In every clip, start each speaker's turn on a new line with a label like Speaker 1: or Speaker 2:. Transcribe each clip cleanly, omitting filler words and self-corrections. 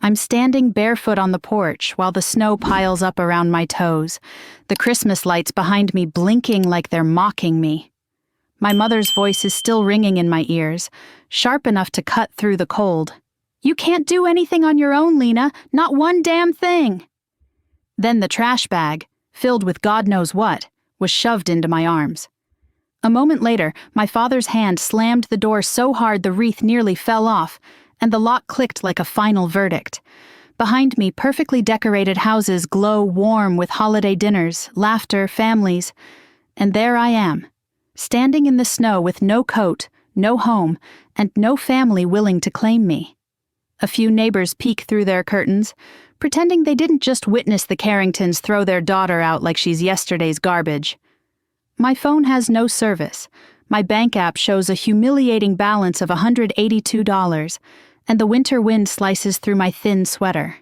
Speaker 1: I'm standing barefoot on the porch while the snow piles up around my toes, the Christmas lights behind me blinking like they're mocking me. My mother's voice is still ringing in my ears, sharp enough to cut through the cold. "You can't do anything on your own, Lena, not one damn thing." Then the trash bag, filled with God knows what, was shoved into my arms. A moment later, my father's hand slammed the door so hard the wreath nearly fell off, and the lock clicked like a final verdict. Behind me, perfectly decorated houses glow warm with holiday dinners, laughter, families, and there I am, standing in the snow with no coat, no home, and no family willing to claim me. A few neighbors peek through their curtains, pretending they didn't just witness the Carringtons throw their daughter out like she's yesterday's garbage. My phone has no service. My bank app shows a humiliating balance of $182, and the winter wind slices through my thin sweater.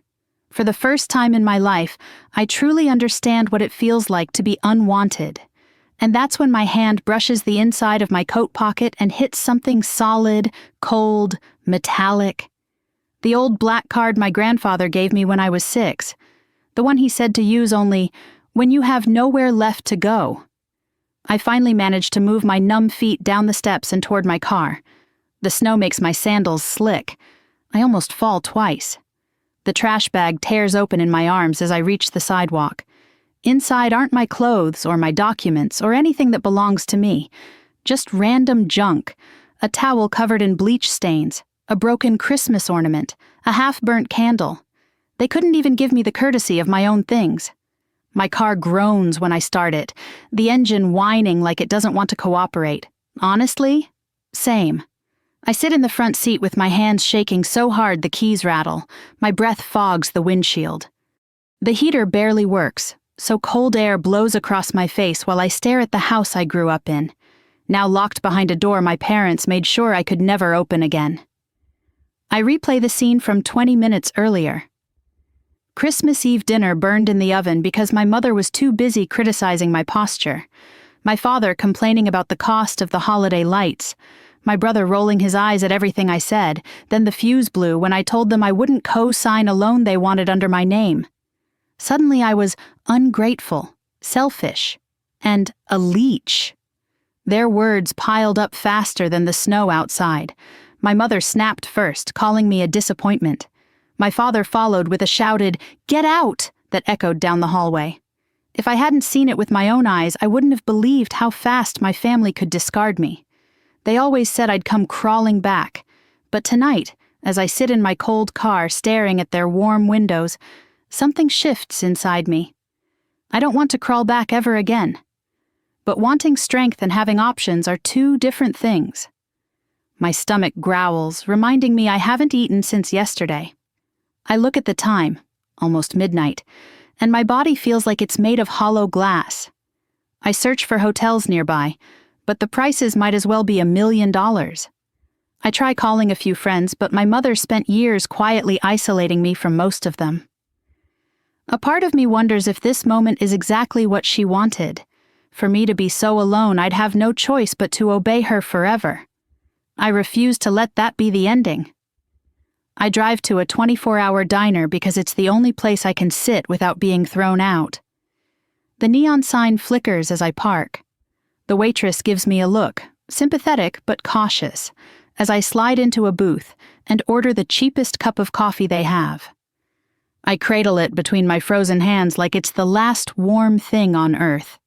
Speaker 1: For the first time in my life, I truly understand what it feels like to be unwanted. And that's when my hand brushes the inside of my coat pocket and hits something solid, cold, metallic. The old black card my grandfather gave me when I was 6. The one he said to use only when you have nowhere left to go. I finally managed to move my numb feet down the steps and toward my car. The snow makes my sandals slick. I almost fall twice. The trash bag tears open in my arms as I reach the sidewalk. Inside aren't my clothes or my documents or anything that belongs to me. Just random junk. A towel covered in bleach stains. A broken Christmas ornament, a half-burnt candle. They couldn't even give me the courtesy of my own things. My car groans when I start it, the engine whining like it doesn't want to cooperate. Honestly, same. I sit in the front seat with my hands shaking so hard the keys rattle. My breath fogs the windshield. The heater barely works, so cold air blows across my face while I stare at the house I grew up in. Now locked behind a door my parents made sure I could never open again. I replay the scene from 20 minutes earlier. Christmas Eve dinner burned in the oven because my mother was too busy criticizing my posture. My father complaining about the cost of the holiday lights. My brother rolling his eyes at everything I said. Then the fuse blew when I told them I wouldn't co-sign a loan they wanted under my name. Suddenly I was ungrateful, selfish, and a leech. Their words piled up faster than the snow outside. My mother snapped first, calling me a disappointment. My father followed with a shouted, "Get out!" that echoed down the hallway. If I hadn't seen it with my own eyes, I wouldn't have believed how fast my family could discard me. They always said I'd come crawling back. But tonight, as I sit in my cold car staring at their warm windows, something shifts inside me. I don't want to crawl back ever again. But wanting strength and having options are two different things. My stomach growls, reminding me I haven't eaten since yesterday. I look at the time, almost midnight, and my body feels like it's made of hollow glass. I search for hotels nearby, but the prices might as well be $1 million. I try calling a few friends, but my mother spent years quietly isolating me from most of them. A part of me wonders if this moment is exactly what she wanted. For me to be so alone, I'd have no choice but to obey her forever. I refuse to let that be the ending. I drive to a 24-hour diner because it's the only place I can sit without being thrown out. The neon sign flickers as I park. The waitress gives me a look, sympathetic but cautious, as I slide into a booth and order the cheapest cup of coffee they have. I cradle it between my frozen hands like it's the last warm thing on earth.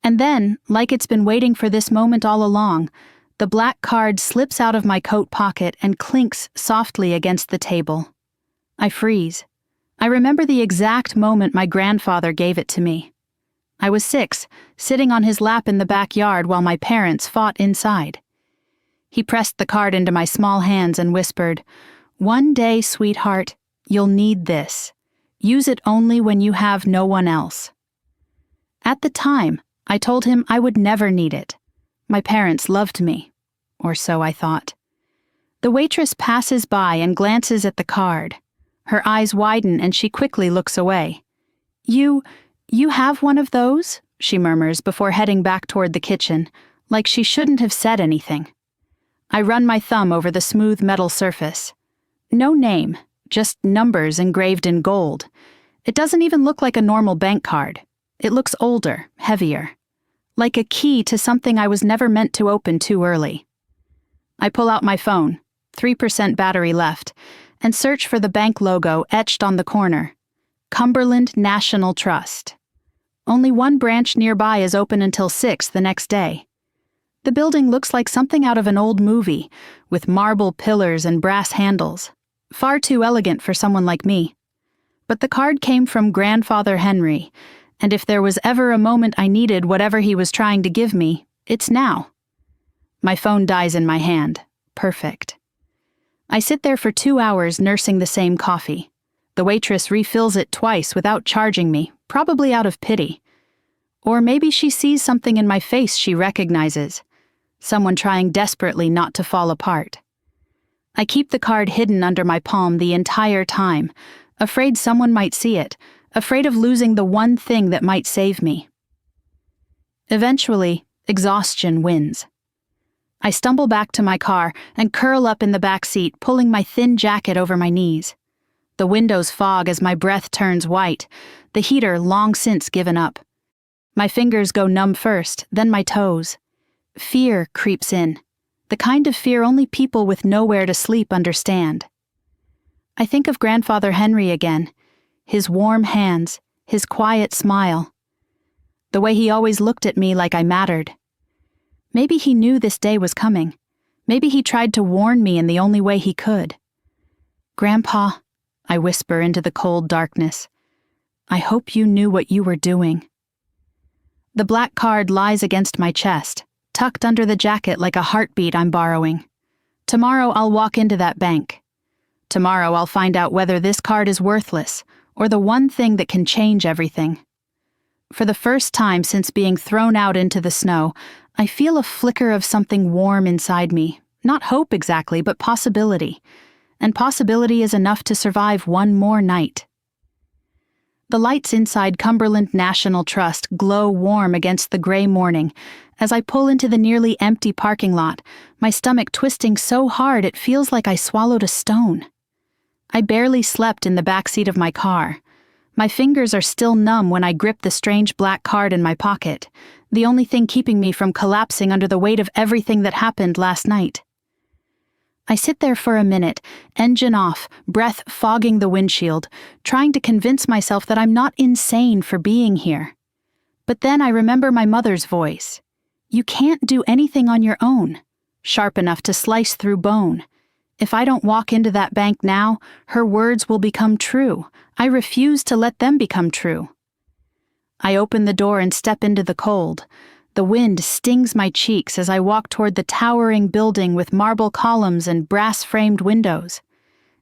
Speaker 1: And then, like it's been waiting for this moment all along, the black card slips out of my coat pocket and clinks softly against the table. I freeze. I remember the exact moment my grandfather gave it to me. I was 6, sitting on his lap in the backyard while my parents fought inside. He pressed the card into my small hands and whispered, "One day, sweetheart, you'll need this. Use it only when you have no one else." At the time, I told him I would never need it. My parents loved me, or so I thought. The waitress passes by and glances at the card. Her eyes widen and she quickly looks away. You have one of those?" she murmurs before heading back toward the kitchen, like she shouldn't have said anything. I run my thumb over the smooth metal surface. No name, just numbers engraved in gold. It doesn't even look like a normal bank card. It looks older, heavier. Like a key to something I was never meant to open too early. I pull out my phone, 3% battery left, and search for the bank logo etched on the corner. Cumberland National Trust. Only one branch nearby is open until 6 the next day. The building looks like something out of an old movie, with marble pillars and brass handles. Far too elegant for someone like me. But the card came from Grandfather Henry, and if there was ever a moment I needed whatever he was trying to give me, it's now. My phone dies in my hand. Perfect. I sit there for 2 hours nursing the same coffee. The waitress refills it twice without charging me, probably out of pity. Or maybe she sees something in my face she recognizes. Someone trying desperately not to fall apart. I keep the card hidden under my palm the entire time, afraid someone might see it, afraid of losing the one thing that might save me. Eventually, exhaustion wins. I stumble back to my car and curl up in the back seat, pulling my thin jacket over my knees. The windows fog as my breath turns white, the heater long since given up. My fingers go numb first, then my toes. Fear creeps in, the kind of fear only people with nowhere to sleep understand. I think of Grandfather Henry again, his warm hands, his quiet smile. The way he always looked at me like I mattered. Maybe he knew this day was coming. Maybe he tried to warn me in the only way he could. Grandpa, I whisper into the cold darkness, I hope you knew what you were doing. The black card lies against my chest, tucked under the jacket like a heartbeat I'm borrowing. Tomorrow I'll walk into that bank. Tomorrow I'll find out whether this card is worthless, or the one thing that can change everything. For the first time since being thrown out into the snow, I feel a flicker of something warm inside me. Not hope exactly, but possibility. And possibility is enough to survive one more night. The lights inside Cumberland National Trust glow warm against the gray morning as I pull into the nearly empty parking lot, my stomach twisting so hard it feels like I swallowed a stone. I barely slept in the backseat of my car. My fingers are still numb when I grip the strange black card in my pocket, the only thing keeping me from collapsing under the weight of everything that happened last night. I sit there for a minute, engine off, breath fogging the windshield, trying to convince myself that I'm not insane for being here. But then I remember my mother's voice. You can't do anything on your own, sharp enough to slice through bone. If I don't walk into that bank now, her words will become true. I refuse to let them become true. I open the door and step into the cold. The wind stings my cheeks as I walk toward the towering building with marble columns and brass-framed windows.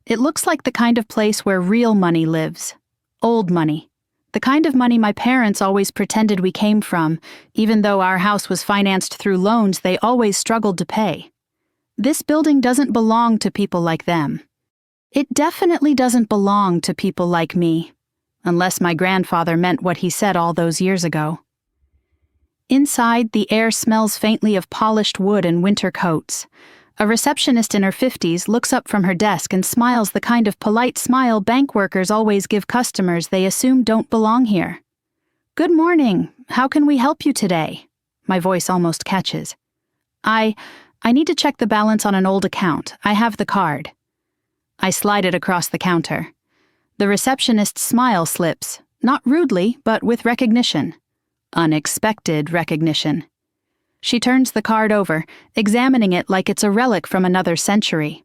Speaker 1: It looks like the kind of place where real money lives. Old money. The kind of money my parents always pretended we came from, even though our house was financed through loans they always struggled to pay. This building doesn't belong to people like them. It definitely doesn't belong to people like me, unless my grandfather meant what he said all those years ago. Inside, the air smells faintly of polished wood and winter coats. A receptionist in her 50s looks up from her desk and smiles the kind of polite smile bank workers always give customers they assume don't belong here. Good morning. How can we help you today? My voice almost catches. I need to check the balance on an old account. I have the card. I slide it across the counter. The receptionist's smile slips, not rudely, but with recognition. Unexpected recognition. She turns the card over, examining it like it's a relic from another century.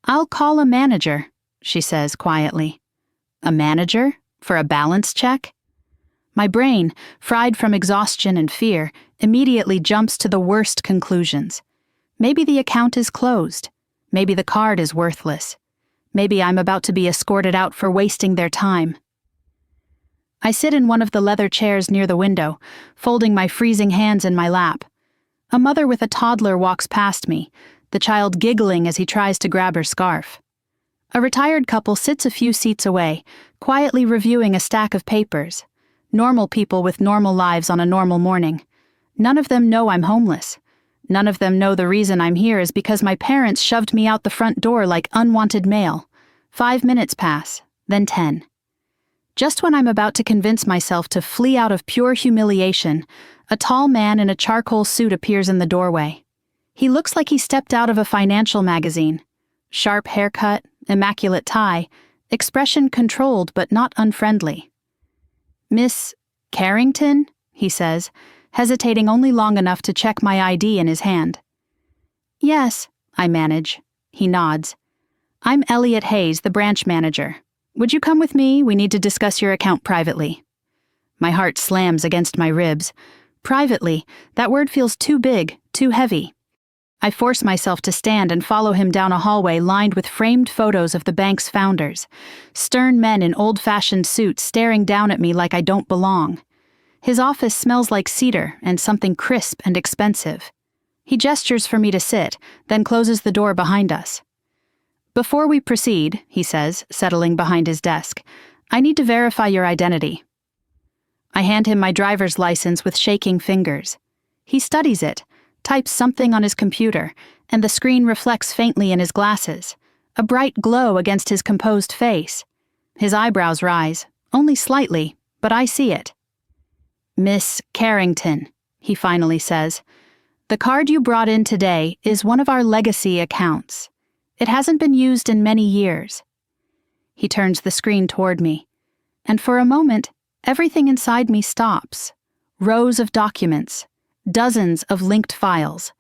Speaker 1: I'll call a manager, she says quietly. A manager? For a balance check? My brain, fried from exhaustion and fear, immediately jumps to the worst conclusions. Maybe the account is closed. Maybe the card is worthless. Maybe I'm about to be escorted out for wasting their time. I sit in one of the leather chairs near the window, folding my freezing hands in my lap. A mother with a toddler walks past me, the child giggling as he tries to grab her scarf. A retired couple sits a few seats away, quietly reviewing a stack of papers. Normal people with normal lives on a normal morning. None of them know I'm homeless. None of them know the reason I'm here is because my parents shoved me out the front door like unwanted mail. 5 minutes pass, then 10. Just when I'm about to convince myself to flee out of pure humiliation, a tall man in a charcoal suit appears in the doorway. He looks like he stepped out of a financial magazine. Sharp haircut, immaculate tie, expression controlled but not unfriendly. "Miss Carrington?" he says, hesitating only long enough to check my ID in his hand. "Yes," I manage. He nods. "I'm Elliot Hayes, the branch manager. Would you come with me? We need to discuss your account privately." My heart slams against my ribs. Privately, that word feels too big, too heavy. I force myself to stand and follow him down a hallway lined with framed photos of the bank's founders, stern men in old-fashioned suits staring down at me like I don't belong. His office smells like cedar and something crisp and expensive. He gestures for me to sit, then closes the door behind us. "Before we proceed," he says, settling behind his desk, "I need to verify your identity." I hand him my driver's license with shaking fingers. He studies it, types something on his computer, and the screen reflects faintly in his glasses, a bright glow against his composed face. His eyebrows rise, only slightly, but I see it. "Miss Carrington," he finally says, "the card you brought in today is one of our legacy accounts. It hasn't been used in many years." He turns the screen toward me, and for a moment, everything inside me stops. Rows of documents, dozens of linked files,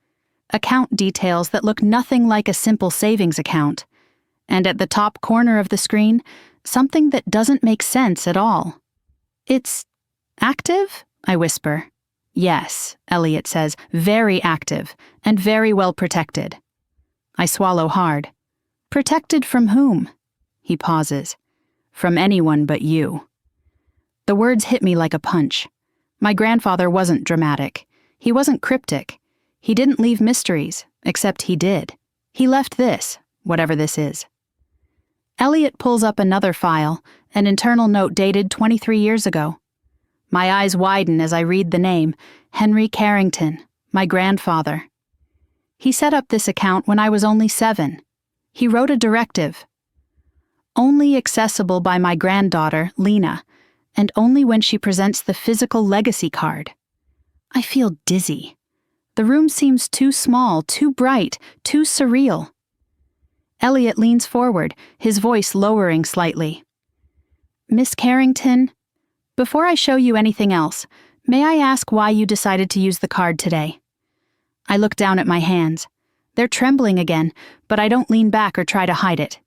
Speaker 1: account details that look nothing like a simple savings account, and at the top corner of the screen, something that doesn't make sense at all. "It's active?" I whisper. "Yes," Elliot says, "very active, and very well protected." I swallow hard. "Protected from whom?" He pauses. "From anyone but you." The words hit me like a punch. My grandfather wasn't dramatic. He wasn't cryptic. He didn't leave mysteries, except he did. He left this, whatever this is. Elliot pulls up another file, an internal note dated 23 years ago. My eyes widen as I read the name, Henry Carrington, my grandfather. He set up this account when I was only 7. He wrote a directive. "Only accessible by my granddaughter, Lena, and only when she presents the physical legacy card." I feel dizzy. The room seems too small, too bright, too surreal. Elliot leans forward, his voice lowering slightly. "Miss Carrington, before I show you anything else, may I ask why you decided to use the card today?" I look down at my hands. They're trembling again, but I don't lean back or try to hide it.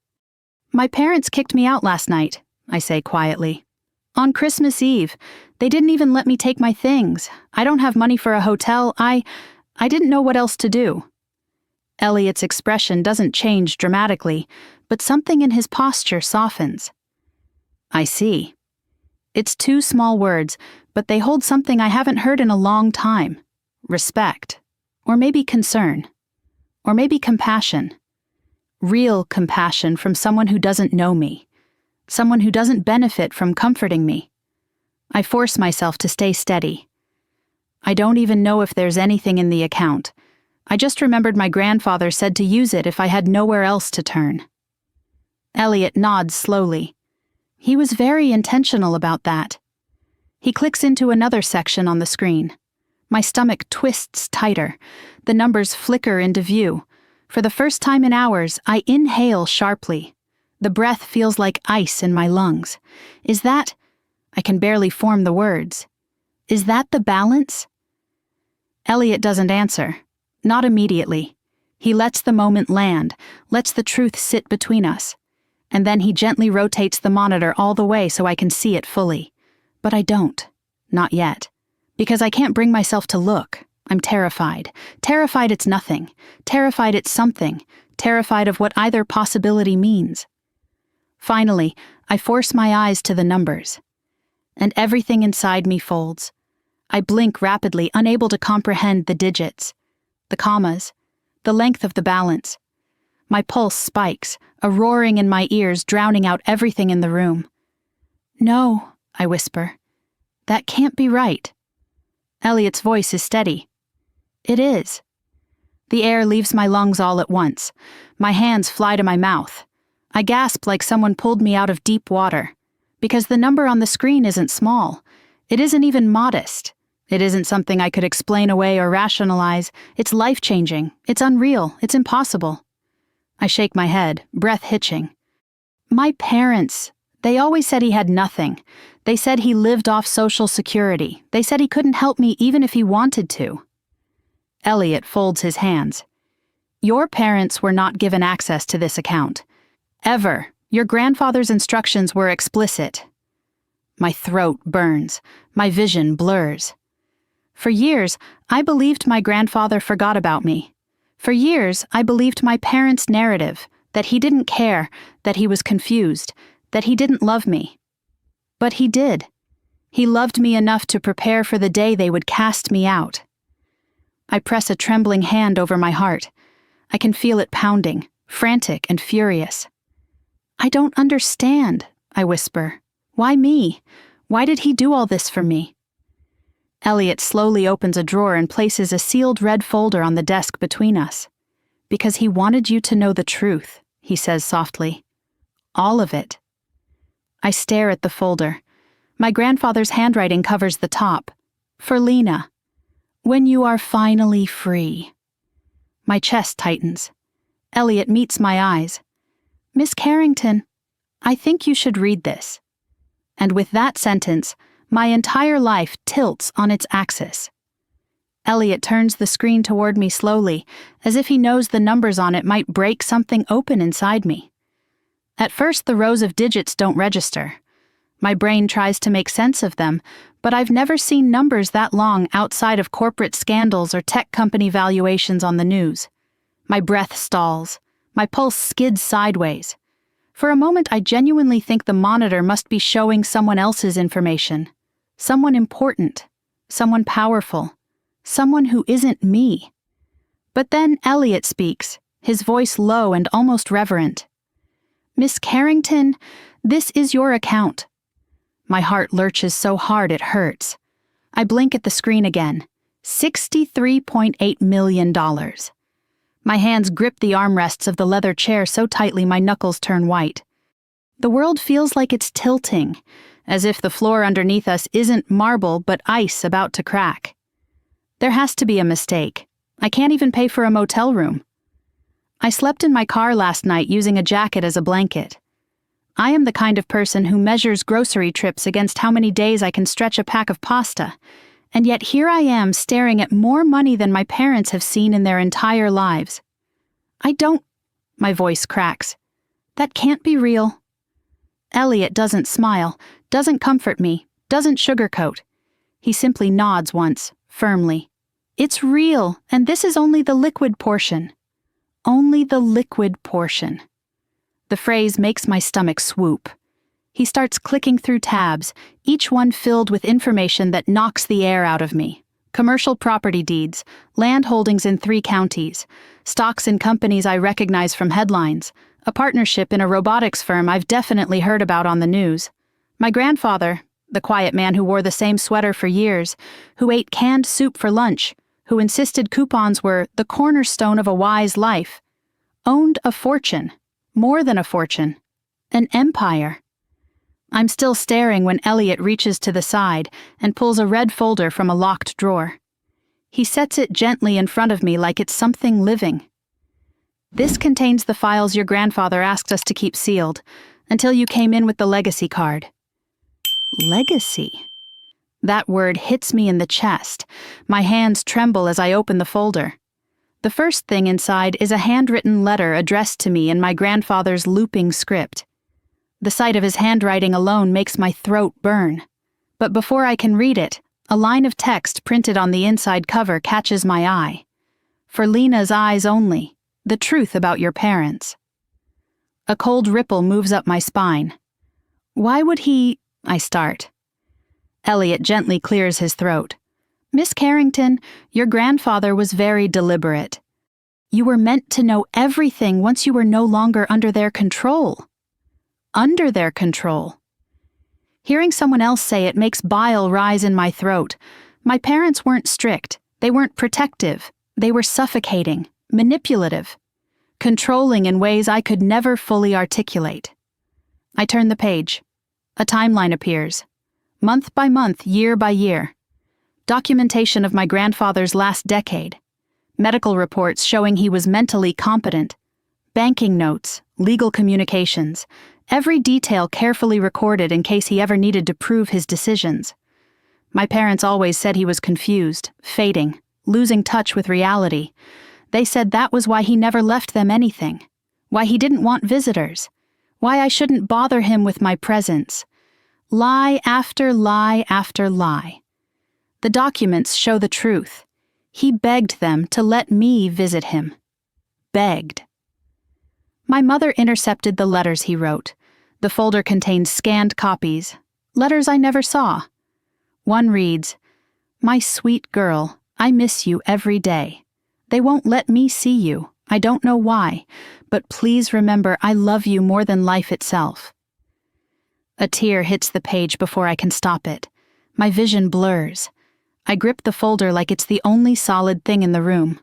Speaker 1: "My parents kicked me out last night," I say quietly. "On Christmas Eve. They didn't even let me take my things. I don't have money for a hotel. I didn't know what else to do." Elliot's expression doesn't change dramatically, but something in his posture softens. "I see." It's 2 small words, but they hold something I haven't heard in a long time. Respect. Or maybe concern. Or maybe compassion. Real compassion from someone who doesn't know me. Someone who doesn't benefit from comforting me. I force myself to stay steady. I don't even know if there's anything in the account. I just remembered my grandfather said to use it if I had nowhere else to turn. Elliot nods slowly. He was very intentional about that. He clicks into another section on the screen. My stomach twists tighter. The numbers flicker into view. For the first time in hours, I inhale sharply. The breath feels like ice in my lungs. Is that... I can barely form the words. Is that the balance? Elliot doesn't answer. Not immediately. He lets the moment land, lets the truth sit between us. And then he gently rotates the monitor all the way so I can see it fully. But I don't. Not yet. Because I can't bring myself to look. I'm terrified. Terrified it's nothing. Terrified it's something. Terrified of what either possibility means. Finally, I force my eyes to the numbers. And everything inside me folds. I blink rapidly, unable to comprehend the digits, the commas, the length of the balance. My pulse spikes, a roaring in my ears drowning out everything in the room. "No," I whisper. "That can't be right." Elliot's voice is steady. "It is." The air leaves my lungs all at once. My hands fly to my mouth. I gasp like someone pulled me out of deep water. Because the number on the screen isn't small. It isn't even modest. It isn't something I could explain away or rationalize. It's life-changing. It's unreal. It's impossible. I shake my head, breath hitching. My parents, they always said he had nothing. They said he lived off Social Security. They said he couldn't help me even if he wanted to. Elliot folds his hands. Your parents were not given access to this account. Ever. Your grandfather's instructions were explicit. My throat burns. My vision blurs. For years, I believed my grandfather forgot about me. For years, I believed my parents' narrative, that he didn't care, that he was confused, that he didn't love me. But he did. He loved me enough to prepare for the day they would cast me out. I press a trembling hand over my heart. I can feel it pounding, frantic and furious. I don't understand, I whisper. Why me? Why did he do all this for me? Elliot slowly opens a drawer and places a sealed red folder on the desk between us. Because he wanted you to know the truth, he says softly. All of it. I stare at the folder. My grandfather's handwriting covers the top. For Lena. When you are finally free. My chest tightens. Elliot meets my eyes. Miss Carrington, I think you should read this. And with that sentence, my entire life tilts on its axis. Elliot turns the screen toward me slowly, as if he knows the numbers on it might break something open inside me. At first, the rows of digits don't register. My brain tries to make sense of them, but I've never seen numbers that long outside of corporate scandals or tech company valuations on the news. My breath stalls. My pulse skids sideways. For a moment, I genuinely think the monitor must be showing someone else's information. Someone important. Someone powerful. Someone who isn't me. But then Elliot speaks, his voice low and almost reverent. Miss Carrington, this is your account. My heart lurches so hard it hurts. I blink at the screen again. $63.8 million. My hands grip the armrests of the leather chair so tightly my knuckles turn white. The world feels like it's tilting, as if the floor underneath us isn't marble but ice about to crack. There has to be a mistake. I can't even pay for a motel room. I slept in my car last night using a jacket as a blanket. I am the kind of person who measures grocery trips against how many days I can stretch a pack of pasta, and yet here I am staring at more money than my parents have seen in their entire lives. My voice cracks. That can't be real. Elliot doesn't smile, doesn't comfort me, doesn't sugarcoat. He simply nods once, firmly. It's real, and this is only the liquid portion. Only the liquid portion. The phrase makes my stomach swoop. He starts clicking through tabs, each one filled with information that knocks the air out of me. Commercial property deeds, land holdings in 3 counties, stocks in companies I recognize from headlines, a partnership in a robotics firm I've definitely heard about on the news. My grandfather, the quiet man who wore the same sweater for years, who ate canned soup for lunch, who insisted coupons were the cornerstone of a wise life, owned a fortune, more than a fortune, an empire. I'm still staring when Elliot reaches to the side and pulls a red folder from a locked drawer. He sets it gently in front of me like it's something living. This contains the files your grandfather asked us to keep sealed, until you came in with the legacy card. Legacy? That word hits me in the chest. My hands tremble as I open the folder. The first thing inside is a handwritten letter addressed to me in my grandfather's looping script. The sight of his handwriting alone makes my throat burn. But before I can read it, a line of text printed on the inside cover catches my eye. For Lena's eyes only, the truth about your parents. A cold ripple moves up my spine. Why would he... I start. Elliot gently clears his throat. Miss Carrington, your grandfather was very deliberate. You were meant to know everything once you were no longer under their control. Under their control. Hearing someone else say it makes bile rise in my throat. My parents weren't strict. They weren't protective. They were suffocating, manipulative. controlling in ways I could never fully articulate. I turn the page. A timeline appears. Month by month, year by year. Documentation of my grandfather's last decade. Medical reports showing he was mentally competent. Banking notes, legal communications, every detail carefully recorded in case he ever needed to prove his decisions. My parents always said he was confused, fading, losing touch with reality. They said that was why he never left them anything, why he didn't want visitors, why I shouldn't bother him with my presence. Lie after lie after lie. The documents show the truth. He begged them to let me visit him. Begged. My mother intercepted the letters he wrote. The folder contained scanned copies, letters I never saw. One reads, "My sweet girl, I miss you every day. They won't let me see you. I don't know why, but please remember I love you more than life itself." A tear hits the page before I can stop it. My vision blurs. I grip the folder like it's the only solid thing in the room.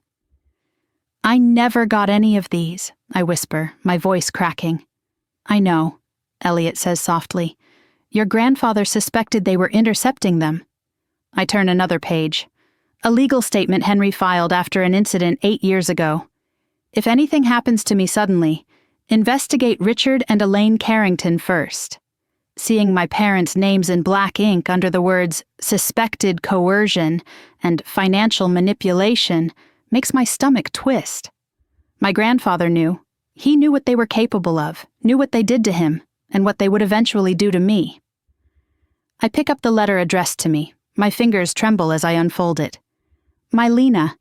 Speaker 1: "I never got any of these," I whisper, my voice cracking. "I know," Elliot says softly. "Your grandfather suspected they were intercepting them." I turn another page. A legal statement Henry filed after an incident 8 years ago. "If anything happens to me suddenly, investigate Richard and Elaine Carrington first." Seeing my parents' names in black ink under the words "suspected coercion" and "financial manipulation" makes my stomach twist. My grandfather knew. He knew what they were capable of, knew what they did to him, and what they would eventually do to me. I pick up the letter addressed to me. My fingers tremble as I unfold it. "My Lena,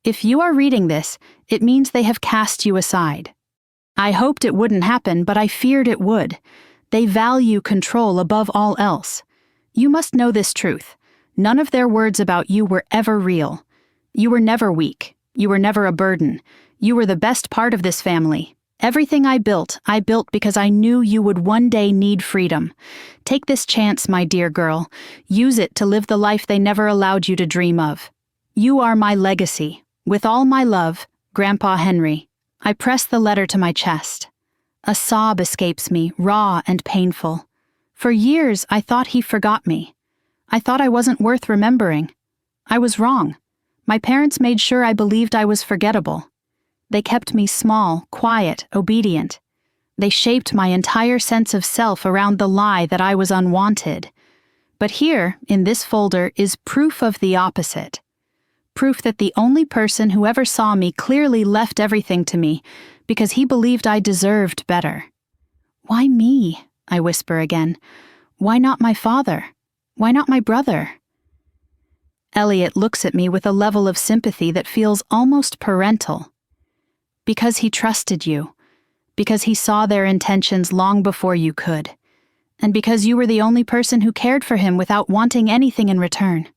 Speaker 1: if you are reading this, it means they have cast you aside. I hoped it wouldn't happen, but I feared it would. They value control above all else. You must know this truth. None of their words about you were ever real. You were never weak. You were never a burden. You were the best part of this family. Everything I built because I knew you would one day need freedom. Take this chance, my dear girl. Use it to live the life they never allowed you to dream of. You are my legacy. With all my love, Grandpa Henry." I press the letter to my chest. A sob escapes me, raw and painful. For years, I thought he forgot me. I thought I wasn't worth remembering. I was wrong. My parents made sure I believed I was forgettable. They kept me small, quiet, obedient. They shaped my entire sense of self around the lie that I was unwanted. But here, in this folder, is proof of the opposite. Proof that the only person who ever saw me clearly left everything to me because he believed I deserved better. "Why me?" I whisper again. "Why not my father? Why not my brother?" Elliot looks at me with a level of sympathy that feels almost parental. "Because he trusted you. Because he saw their intentions long before you could. And because you were the only person who cared for him without wanting anything in return."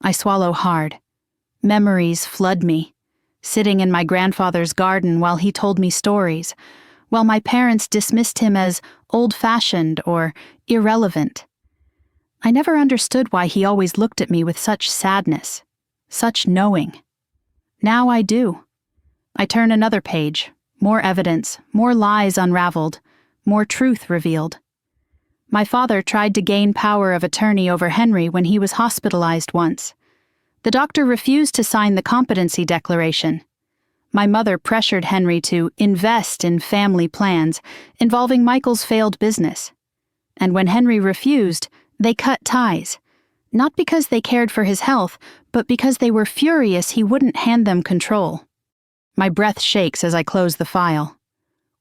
Speaker 1: I swallow hard. Memories flood me. Sitting in my grandfather's garden while he told me stories, while my parents dismissed him as old-fashioned or irrelevant. I never understood why he always looked at me with such sadness, such knowing. Now I do. I turn another page, more evidence, more lies unraveled, more truth revealed. My father tried to gain power of attorney over Henry when he was hospitalized once. The doctor refused to sign the competency declaration. My mother pressured Henry to invest in family plans involving Michael's failed business. And when Henry refused, they cut ties. Not because they cared for his health, but because they were furious he wouldn't hand them control. My breath shakes as I close the file.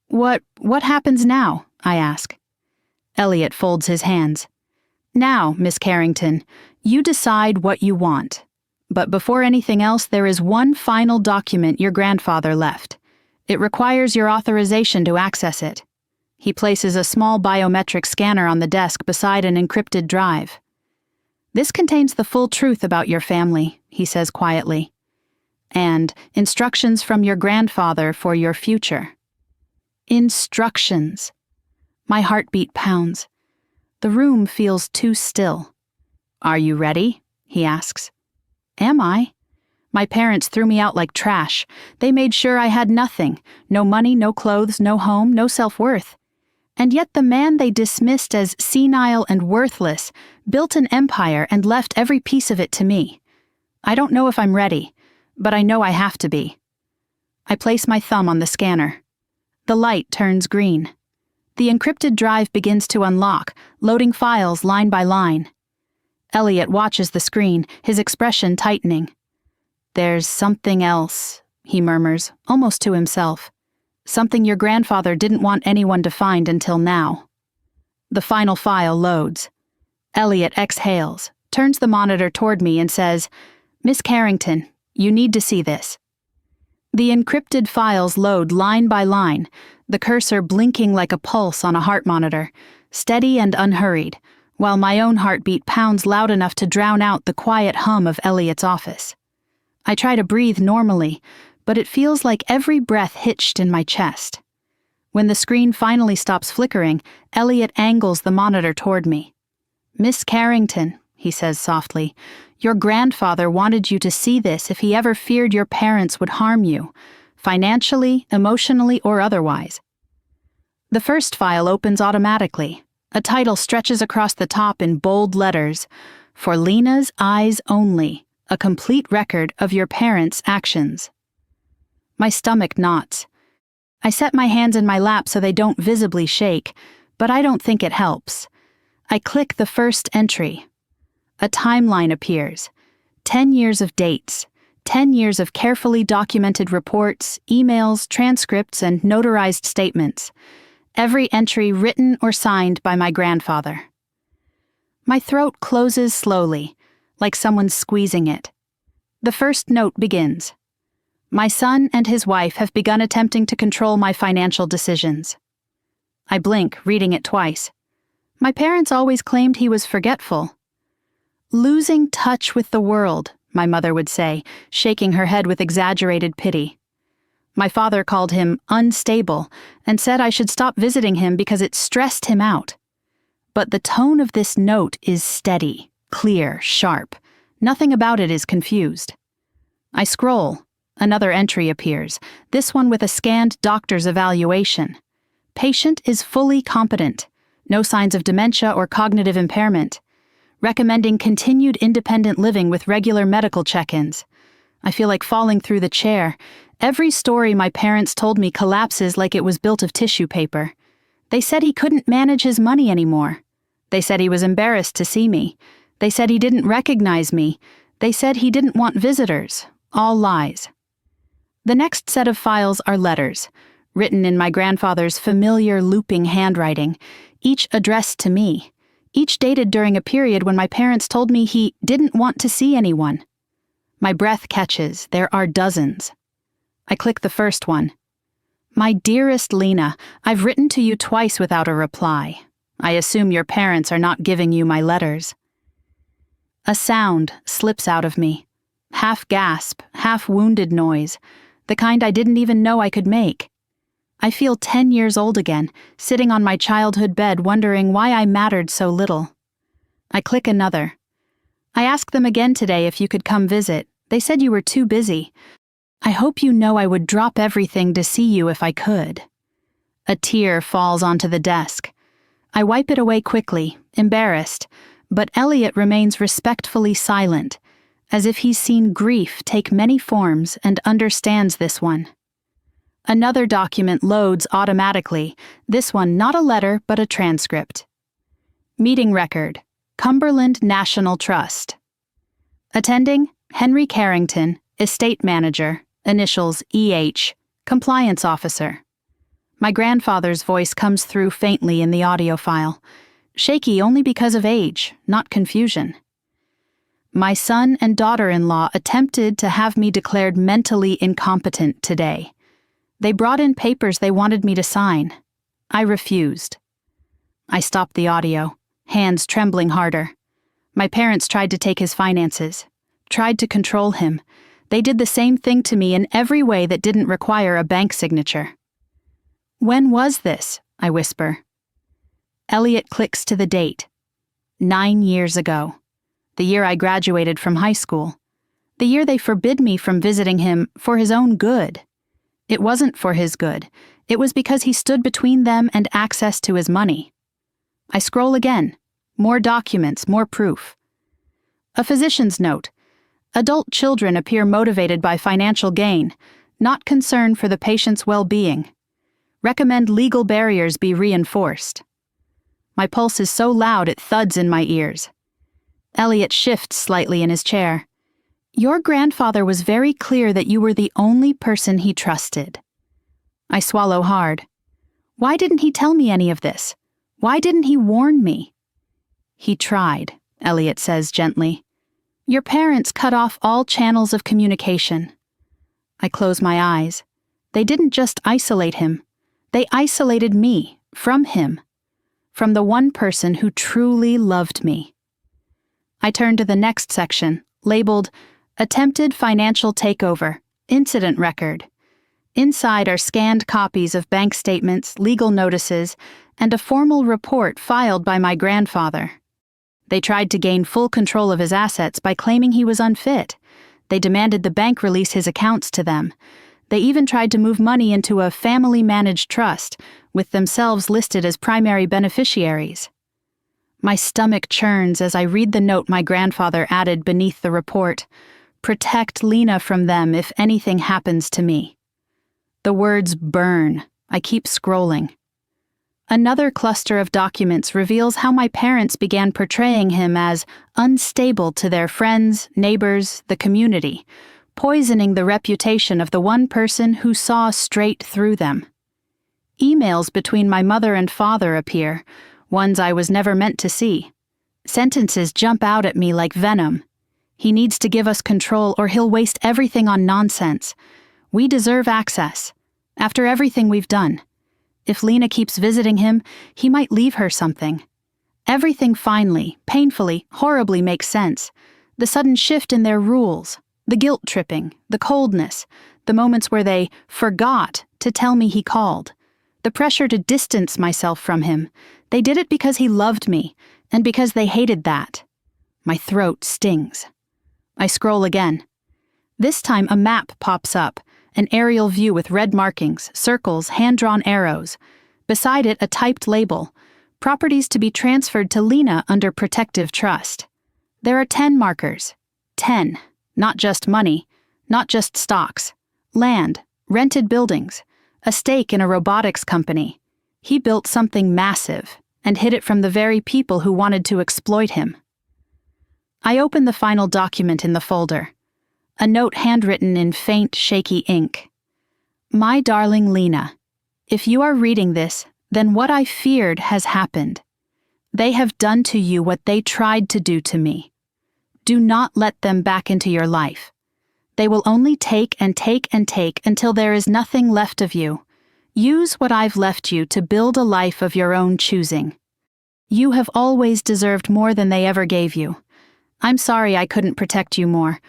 Speaker 1: What happens now?" I ask. Elliot folds his hands. "Now, Miss Carrington, you decide what you want. But before anything else, there is one final document your grandfather left. It requires your authorization to access it." He places a small biometric scanner on the desk beside an encrypted drive. "This contains the full truth about your family," he says quietly. "And instructions from your grandfather for your future." Instructions. My heartbeat pounds. The room feels too still. "Are you ready?" he asks. Am I? My parents threw me out like trash. They made sure I had nothing. No money, no clothes, no home, no self-worth. And yet the man they dismissed as senile and worthless built an empire and left every piece of it to me. I don't know if I'm ready, but I know I have to be. I place my thumb on the scanner. The light turns green. The encrypted drive begins to unlock, loading files line by line. Elliot watches the screen, his expression tightening. "There's something else," he murmurs, almost to himself. "Something your grandfather didn't want anyone to find until now." The final file loads. Elliot exhales, turns the monitor toward me and says, "Miss Carrington, you need to see this." The encrypted files load line by line, the cursor blinking like a pulse on a heart monitor, steady and unhurried, while my own heartbeat pounds loud enough to drown out the quiet hum of Elliot's office. I try to breathe normally, but it feels like every breath hitched in my chest. When the screen finally stops flickering, Elliot angles the monitor toward me. "Miss Carrington," he says softly, "your grandfather wanted you to see this if he ever feared your parents would harm you, financially, emotionally, or otherwise." The first file opens automatically. A title stretches across the top in bold letters, "For Lena's Eyes Only, a complete record of your parents' actions." My stomach knots. I set my hands in my lap so they don't visibly shake, but I don't think it helps. I click the first entry. A timeline appears. 10 years of dates. 10 years of carefully documented reports, emails, transcripts, and notarized statements. Every entry written or signed by my grandfather. My throat closes slowly, like someone's squeezing it. The first note begins. "My son and his wife have begun attempting to control my financial decisions." I blink, reading it twice. My parents always claimed he was forgetful. "Losing touch with the world," my mother would say, shaking her head with exaggerated pity. My father called him unstable and said I should stop visiting him because it stressed him out. But the tone of this note is steady, clear, sharp. Nothing about it is confused. I scroll. Another entry appears, this one with a scanned doctor's evaluation. Patient is fully competent. No signs of dementia or cognitive impairment. Recommending continued independent living with regular medical check-ins. I feel like falling through the chair. Every story my parents told me collapses like it was built of tissue paper. They said he couldn't manage his money anymore. They said he was embarrassed to see me. They said he didn't recognize me. They said he didn't want visitors. All lies. The next set of files are letters, written in my grandfather's familiar looping handwriting, each addressed to me, each dated during a period when my parents told me he didn't want to see anyone. My breath catches. There are dozens. I click the first one. "My dearest Lena, I've written to you twice without a reply. I assume your parents are not giving you my letters." A sound slips out of me. Half gasp, half wounded noise, the kind I didn't even know I could make. I feel 10 years old again, sitting on my childhood bed wondering why I mattered so little. I click another. "I asked them again today if you could come visit. They said you were too busy. I hope you know I would drop everything to see you if I could." A tear falls onto the desk. I wipe it away quickly, embarrassed, but Elliot remains respectfully silent, as if he's seen grief take many forms and understands this one. Another document loads automatically, this one not a letter but a transcript. Meeting record, Cumberland National Trust. Attending, Henry Carrington, Estate Manager, initials EH, Compliance Officer. My grandfather's voice comes through faintly in the audio file, shaky only because of age, not confusion. "My son and daughter-in-law attempted to have me declared mentally incompetent today. They brought in papers they wanted me to sign. I refused." I stopped the audio, hands trembling harder. My parents tried to take his finances, tried to control him. They did the same thing to me in every way that didn't require a bank signature. "When was this?" I whisper. Elliot clicks to the date. 9 years ago. The year I graduated from high school. The year they forbid me from visiting him for his own good. It wasn't for his good. It was because he stood between them and access to his money. I scroll again. More documents, more proof. A physician's note. Adult children appear motivated by financial gain, not concern for the patient's well-being. Recommend legal barriers be reinforced. My pulse is so loud it thuds in my ears. Elliot shifts slightly in his chair. Your grandfather was very clear that you were the only person he trusted. I swallow hard. Why didn't he tell me any of this? Why didn't he warn me? He tried, Elliot says gently. Your parents cut off all channels of communication. I close my eyes. They didn't just isolate him. They isolated me from him, from the one person who truly loved me. I turn to the next section, labeled Attempted Financial Takeover, Incident Record. Inside are scanned copies of bank statements, legal notices, and a formal report filed by my grandfather. They tried to gain full control of his assets by claiming he was unfit. They demanded the bank release his accounts to them. They even tried to move money into a family-managed trust, with themselves listed as primary beneficiaries. My stomach churns as I read the note my grandfather added beneath the report. Protect Lena from them if anything happens to me. The words burn. I keep scrolling. Another cluster of documents reveals how my parents began portraying him as unstable to their friends, neighbors, the community, poisoning the reputation of the one person who saw straight through them. Emails between my mother and father appear, ones I was never meant to see. Sentences jump out at me like venom. He needs to give us control or he'll waste everything on nonsense. We deserve access. After everything we've done. If Lena keeps visiting him, he might leave her something. Everything finally, painfully, horribly makes sense. The sudden shift in their rules, the guilt tripping, the coldness, the moments where they forgot to tell me he called, the pressure to distance myself from him. They did it because he loved me, and because they hated that. My throat stings. I scroll again. This time a map pops up, an aerial view with red markings, circles, hand-drawn arrows. Beside it, a typed label, properties to be transferred to Lena under protective trust. There are 10 markers. 10. Not just money, not just stocks. Land, rented buildings, a stake in a robotics company. He built something massive and hid it from the very people who wanted to exploit him. I open the final document in the folder. A note handwritten in faint, shaky ink. My darling Lena, if you are reading this, then what I feared has happened. They have done to you what they tried to do to me. Do not let them back into your life. They will only take and take and take until there is nothing left of you. Use what I've left you to build a life of your own choosing. You have always deserved more than they ever gave you. I'm sorry I couldn't protect you more.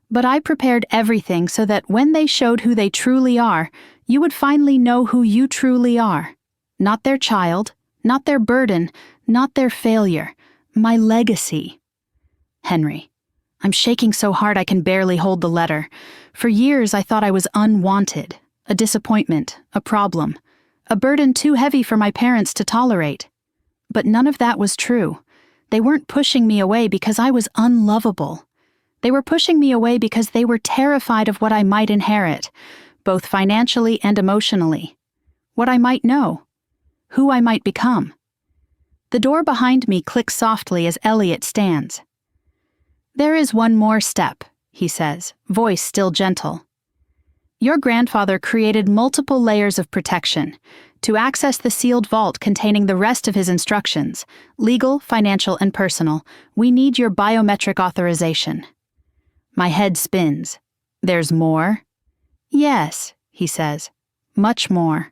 Speaker 1: But I prepared everything so that when they showed who they truly are, you would finally know who you truly are. Not their child, not their burden, not their failure. My legacy. Henry. I'm shaking so hard I can barely hold the letter. For years I thought I was unwanted, a disappointment, a problem, a burden too heavy for my parents to tolerate. But none of that was true. They weren't pushing me away because I was unlovable. They were pushing me away because they were terrified of what I might inherit, both financially and emotionally. What I might know. Who I might become. The door behind me clicks softly as Elliot stands. There is one more step, he says, voice still gentle. Your grandfather created multiple layers of protection to access the sealed vault containing the rest of his instructions, legal, financial, and personal. We need your biometric authorization. My head spins. There's more? Yes, he says. Much more.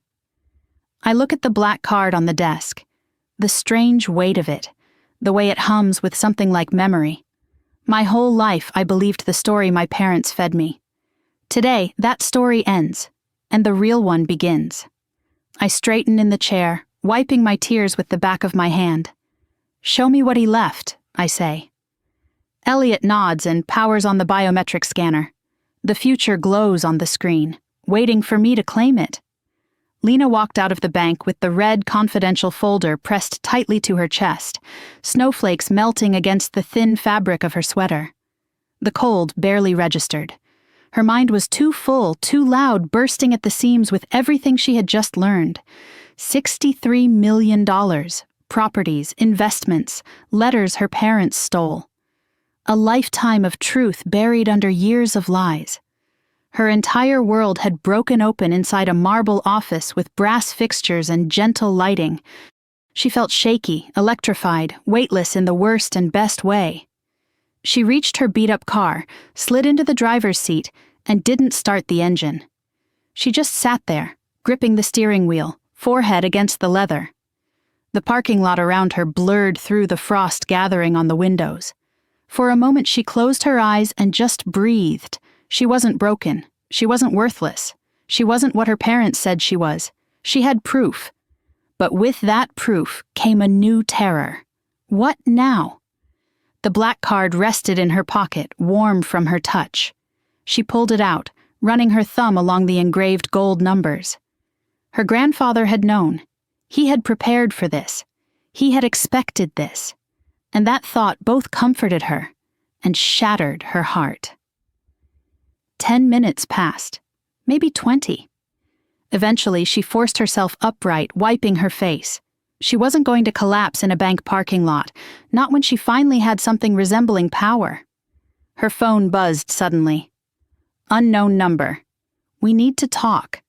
Speaker 1: I look at the black card on the desk. The strange weight of it. The way it hums with something like memory. My whole life I believed the story my parents fed me. Today, that story ends, and the real one begins. I straighten in the chair, wiping my tears with the back of my hand. Show me what he left, I say. Elliot nods and powers on the biometric scanner. The future glows on the screen, waiting for me to claim it. Lena walked out of the bank with the red confidential folder pressed tightly to her chest, snowflakes melting against the thin fabric of her sweater. The cold barely registered. Her mind was too full, too loud, bursting at the seams with everything she had just learned. $63 million. Properties, investments, letters her parents stole. A lifetime of truth buried under years of lies. Her entire world had broken open inside a marble office with brass fixtures and gentle lighting. She felt shaky, electrified, weightless in the worst and best way. She reached her beat-up car, slid into the driver's seat, and didn't start the engine. She just sat there, gripping the steering wheel, forehead against the leather. The parking lot around her blurred through the frost gathering on the windows. For a moment she closed her eyes and just breathed. She wasn't broken. She wasn't worthless. She wasn't what her parents said she was. She had proof. But with that proof came a new terror. What now? The black card rested in her pocket, warm from her touch. She pulled it out, running her thumb along the engraved gold numbers. Her grandfather had known. He had prepared for this. He had expected this. And that thought both comforted her and shattered her heart. 10 minutes passed, maybe 20. Eventually, she forced herself upright, wiping her face. She wasn't going to collapse in a bank parking lot, not when she finally had something resembling power. Her phone buzzed suddenly. Unknown number. We need to talk.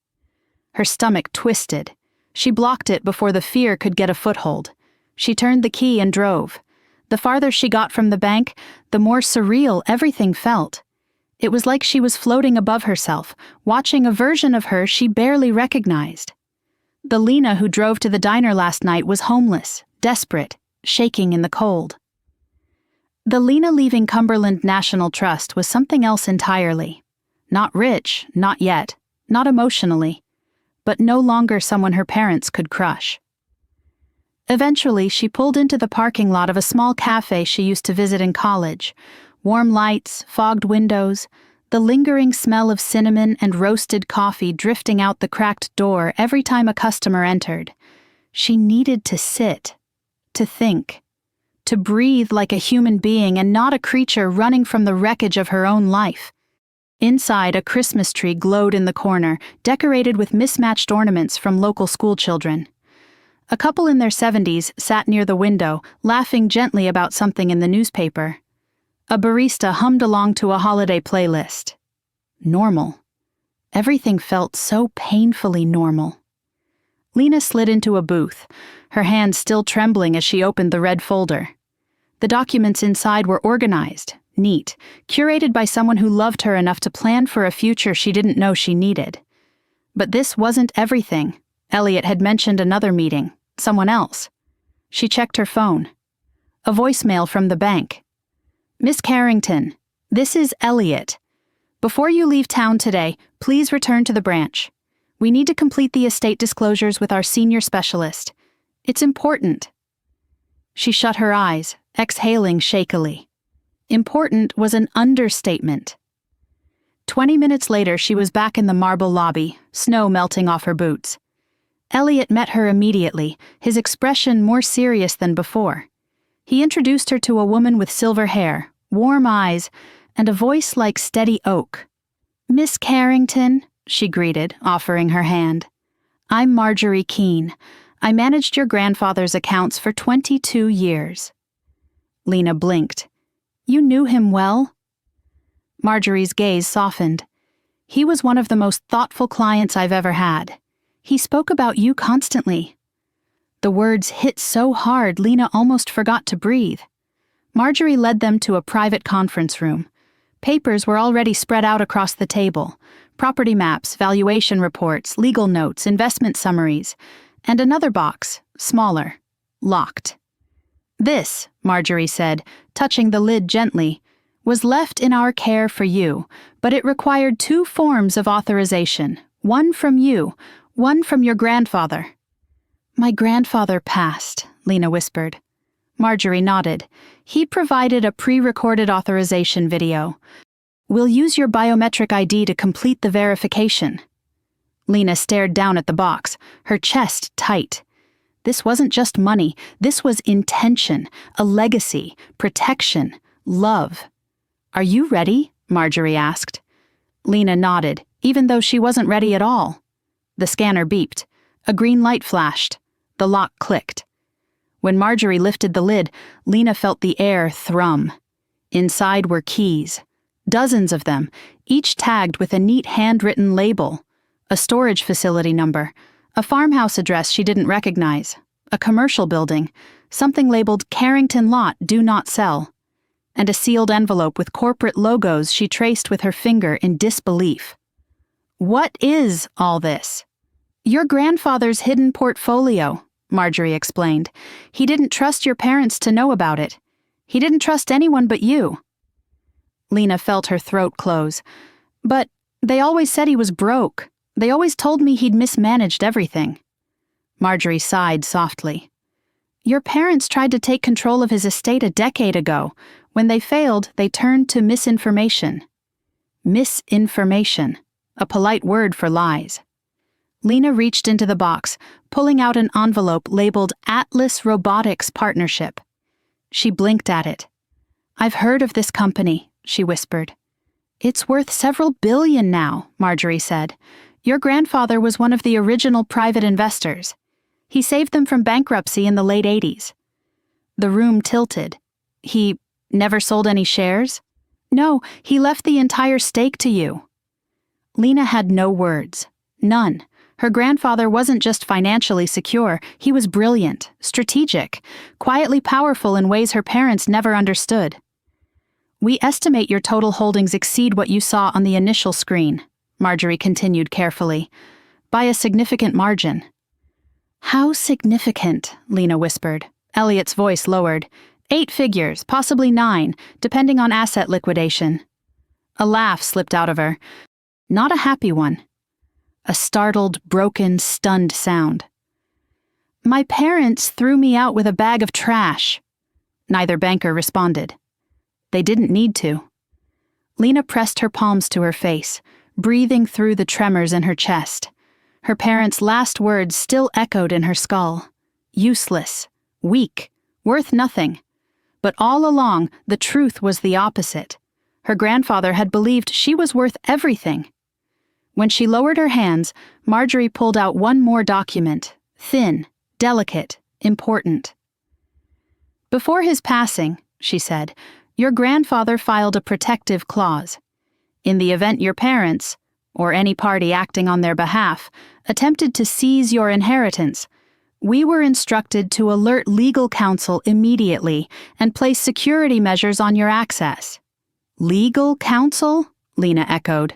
Speaker 1: Her stomach twisted. She blocked it before the fear could get a foothold. She turned the key and drove. The farther she got from the bank, the more surreal everything felt. It was like she was floating above herself, watching a version of her she barely recognized. The Lena who drove to the diner last night was homeless, desperate, shaking in the cold. The Lena leaving Cumberland National Trust was something else entirely. Not rich, not yet, not emotionally, but no longer someone her parents could crush. Eventually, she pulled into the parking lot of a small cafe she used to visit in college. Warm lights, fogged windows, the lingering smell of cinnamon and roasted coffee drifting out the cracked door every time a customer entered. She needed to sit, to think, to breathe like a human being and not a creature running from the wreckage of her own life. Inside, a Christmas tree glowed in the corner, decorated with mismatched ornaments from local schoolchildren. A couple in their 70s sat near the window, laughing gently about something in the newspaper. A barista hummed along to a holiday playlist. Normal. Everything felt so painfully normal. Lena slid into a booth, her hands still trembling as she opened the red folder. The documents inside were organized, neat, curated by someone who loved her enough to plan for a future she didn't know she needed. But this wasn't everything. Elliot had mentioned another meeting. Someone else. She checked her phone. A voicemail from the bank. Miss Carrington, this is Elliot. Before you leave town today, please return to the branch. We need to complete the estate disclosures with our senior specialist. It's important. She shut her eyes, exhaling shakily. Important was an understatement. 20 minutes later, she was back in the marble lobby, snow melting off her boots. Elliot met her immediately, his expression more serious than before. He introduced her to a woman with silver hair, warm eyes, and a voice like steady oak. Miss Carrington, she greeted, offering her hand. I'm Marjorie Keene. I managed your grandfather's accounts for 22 years. Lena blinked. You knew him well? Marjorie's gaze softened. He was one of the most thoughtful clients I've ever had. He spoke about you constantly. The words hit so hard Lena almost forgot to breathe. Marjorie led them to a private conference room. Papers were already spread out across the table. Property maps, valuation reports, legal notes, investment summaries, and another box, smaller, locked. This, Marjorie said, touching the lid gently, was left in our care for you, but it required 2 forms of authorization, one from you, one from your grandfather. My grandfather passed, Lena whispered. Marjorie nodded. He provided a pre-recorded authorization video. We'll use your biometric ID to complete the verification. Lena stared down at the box, her chest tight. This wasn't just money, this was intention, a legacy, protection, love. Are you ready? Marjorie asked. Lena nodded, even though she wasn't ready at all. The scanner beeped. A green light flashed. The lock clicked. When Marjorie lifted the lid, Lena felt the air thrum. Inside were keys. Dozens of them, each tagged with a neat handwritten label. A storage facility number, a farmhouse address she didn't recognize, a commercial building, something labeled Carrington Lot Do Not Sell, and a sealed envelope with corporate logos she traced with her finger in disbelief. What is all this? Your grandfather's hidden portfolio, Marjorie explained. He didn't trust your parents to know about it. He didn't trust anyone but you. Lena felt her throat close. But they always said he was broke. They always told me he'd mismanaged everything. Marjorie sighed softly. Your parents tried to take control of his estate a decade ago. When they failed, they turned to misinformation. Misinformation, a polite word for lies. Lena reached into the box, pulling out an envelope labeled Atlas Robotics Partnership. She blinked at it. I've heard of this company, she whispered. It's worth several billion now, Marjorie said. Your grandfather was one of the original private investors. He saved them from bankruptcy in the late 80s. The room tilted. He never sold any shares? No, he left the entire stake to you. Lena had no words. None. Her grandfather wasn't just financially secure, he was brilliant, strategic, quietly powerful in ways her parents never understood. We estimate your total holdings exceed what you saw on the initial screen, Marjorie continued carefully, by a significant margin. How significant? Lena whispered. Elliot's voice lowered. 8 figures, possibly 9, depending on asset liquidation. A laugh slipped out of her. Not a happy one. A startled, broken, stunned sound. My parents threw me out with a bag of trash. Neither banker responded. They didn't need to. Lena pressed her palms to her face, breathing through the tremors in her chest. Her parents' last words still echoed in her skull. Useless, weak, worth nothing. But all along, the truth was the opposite. Her grandfather had believed she was worth everything. When she lowered her hands, Marjorie pulled out one more document, thin, delicate, important. Before his passing, she said, your grandfather filed a protective clause. In the event your parents, or any party acting on their behalf, attempted to seize your inheritance, we were instructed to alert legal counsel immediately and place security measures on your access. Legal counsel? Lena echoed.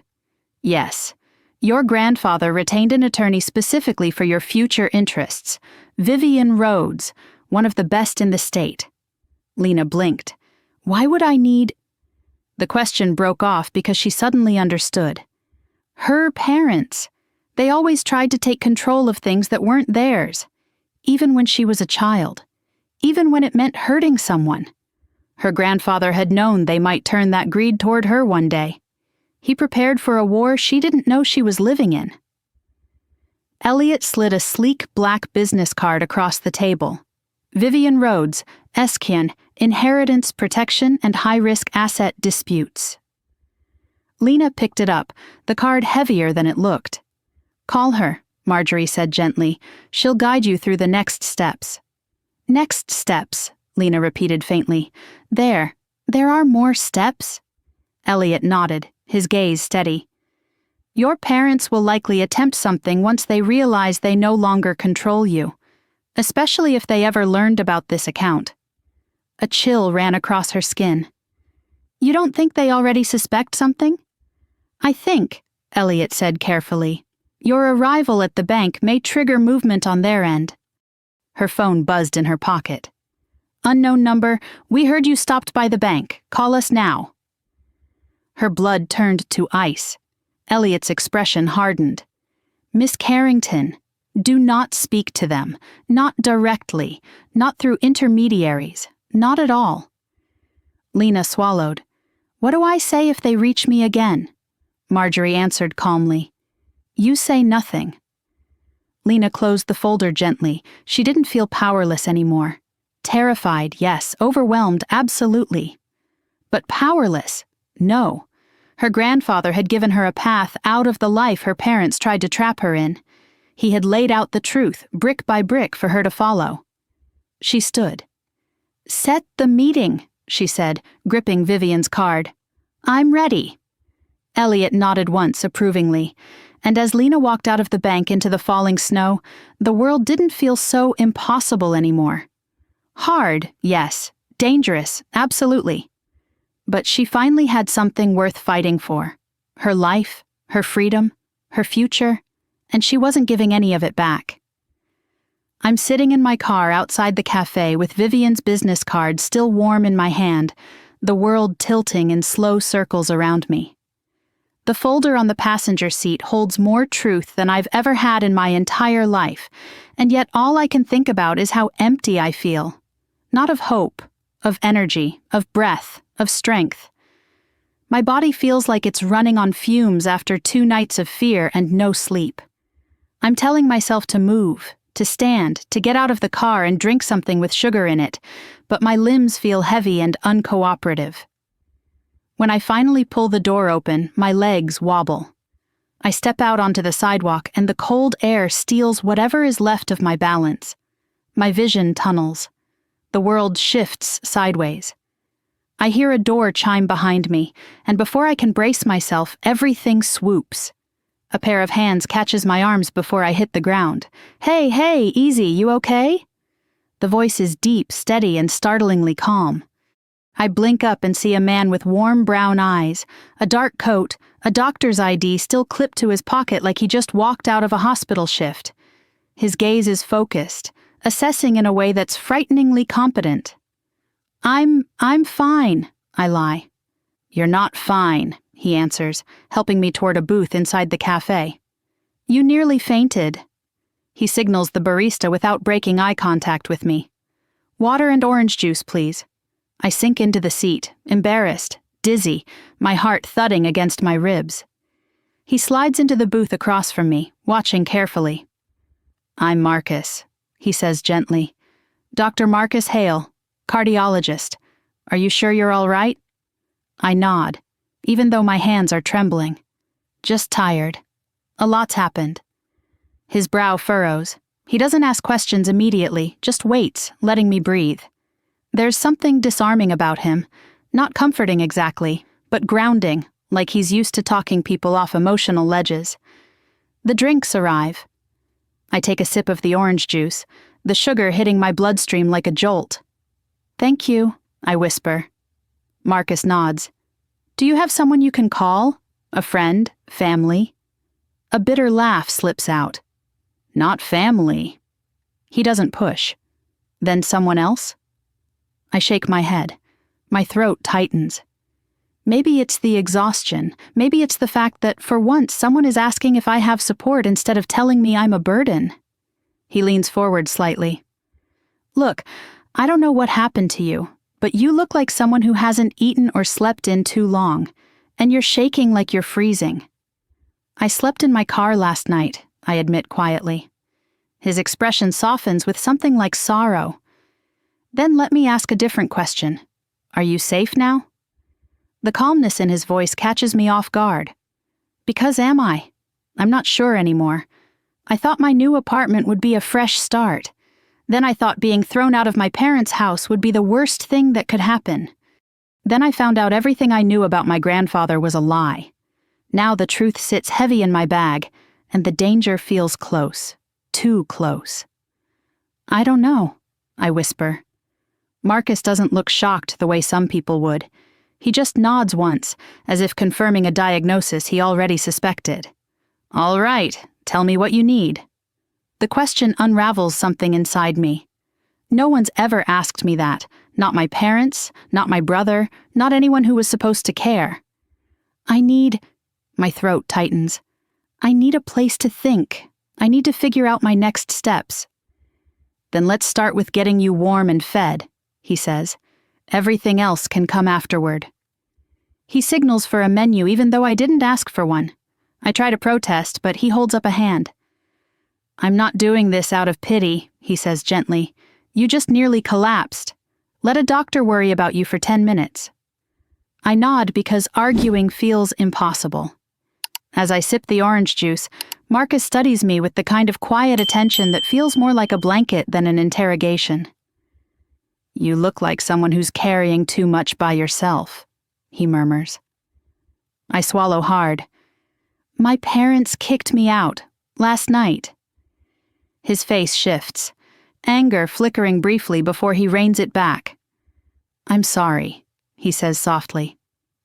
Speaker 1: Yes. Your grandfather retained an attorney specifically for your future interests, Vivian Rhodes, one of the best in the state. Lena blinked. Why would I need... The question broke off because she suddenly understood. Her parents. They always tried to take control of things that weren't theirs, even when she was a child, even when it meant hurting someone. Her grandfather had known they might turn that greed toward her one day. He prepared for a war she didn't know she was living in. Elliot slid a sleek black business card across the table. Vivian Rhodes, Eskian, Inheritance Protection and High-Risk Asset Disputes. Lena picked it up, the card heavier than it looked. Call her, Marjorie said gently. She'll guide you through the next steps. Next steps, Lena repeated faintly. There are more steps? Elliot nodded, his gaze steady. Your parents will likely attempt something once they realize they no longer control you, especially if they ever learned about this account. A chill ran across her skin. You don't think they already suspect something? I think, Elliot said carefully, your arrival at the bank may trigger movement on their end. Her phone buzzed in her pocket. Unknown number, we heard you stopped by the bank. Call us now. Her blood turned to ice. Elliot's expression hardened. Miss Carrington, do not speak to them. Not directly. Not through intermediaries. Not at all. Lena swallowed. What do I say if they reach me again? Marjorie answered calmly. You say nothing. Lena closed the folder gently. She didn't feel powerless anymore. Terrified, yes. Overwhelmed, absolutely. But powerless, no. Her grandfather had given her a path out of the life her parents tried to trap her in. He had laid out the truth, brick by brick, for her to follow. She stood. Set the meeting, she said, gripping Vivian's card. I'm ready. Elliot nodded once approvingly, and as Lena walked out of the bank into the falling snow, the world didn't feel so impossible anymore. Hard, yes. Dangerous, absolutely. But she finally had something worth fighting for. Her life, her freedom, her future, and she wasn't giving any of it back. I'm sitting in my car outside the cafe with Vivian's business card still warm in my hand, the world tilting in slow circles around me. The folder on the passenger seat holds more truth than I've ever had in my entire life, and yet all I can think about is how empty I feel. Not of hope, of energy, of breath, of strength. My body feels like it's running on fumes after 2 nights of fear and no sleep. I'm telling myself to move, to stand, to get out of the car and drink something with sugar in it, but my limbs feel heavy and uncooperative. When I finally pull the door open, my legs wobble. I step out onto the sidewalk and the cold air steals whatever is left of my balance. My vision tunnels. The world shifts sideways. I hear a door chime behind me, and before I can brace myself, everything swoops. A pair of hands catches my arms before I hit the ground. Hey, hey, easy, you okay? The voice is deep, steady, and startlingly calm. I blink up and see a man with warm brown eyes, a dark coat, a doctor's ID still clipped to his pocket like he just walked out of a hospital shift. His gaze is focused, assessing in a way that's frighteningly competent. I'm fine, I lie. You're not fine, he answers, helping me toward a booth inside the cafe. You nearly fainted. He signals the barista without breaking eye contact with me. Water and orange juice, please. I sink into the seat, embarrassed, dizzy, my heart thudding against my ribs. He slides into the booth across from me, watching carefully. I'm Marcus, he says gently. Dr. Marcus Hale, cardiologist. Are you sure you're all right? I nod, even though my hands are trembling. Just tired. A lot's happened. His brow furrows. He doesn't ask questions immediately, just waits, letting me breathe. There's something disarming about him, not comforting exactly, but grounding, like he's used to talking people off emotional ledges. The drinks arrive. I take a sip of the orange juice, the sugar hitting my bloodstream like a jolt. Thank you, I whisper. Marcus nods. Do you have someone you can call? A friend? Family? A bitter laugh slips out. Not family. He doesn't push. Then someone else? I shake my head. My throat tightens. Maybe it's the exhaustion. Maybe it's the fact that, for once, someone is asking if I have support instead of telling me I'm a burden. He leans forward slightly. Look, I don't know what happened to you, but you look like someone who hasn't eaten or slept in too long, and you're shaking like you're freezing. I slept in my car last night, I admit quietly. His expression softens with something like sorrow. Then let me ask a different question. Are you safe now? The calmness in his voice catches me off guard. Because am I? I'm not sure anymore. I thought my new apartment would be a fresh start. Then I thought being thrown out of my parents' house would be the worst thing that could happen. Then I found out everything I knew about my grandfather was a lie. Now the truth sits heavy in my bag, and the danger feels close. Too close. I don't know, I whisper. Marcus doesn't look shocked the way some people would. He just nods once, as if confirming a diagnosis he already suspected. All right, tell me what you need. The question unravels something inside me. No one's ever asked me that. Not my parents, not my brother, not anyone who was supposed to care. My throat tightens. I need a place to think. I need to figure out my next steps. Then let's start with getting you warm and fed, he says, Everything else can come afterward. He signals for a menu even though I didn't ask for one. I try to protest, but he holds up a hand. I'm not doing this out of pity, he says gently. You just nearly collapsed. Let a doctor worry about you for 10 minutes. I nod because arguing feels impossible. As I sip the orange juice, Marcus studies me with the kind of quiet attention that feels more like a blanket than an interrogation. You look like someone who's carrying too much by yourself, he murmurs. I swallow hard. My parents kicked me out, last night. His face shifts, anger flickering briefly before he reins it back. I'm sorry, he says softly.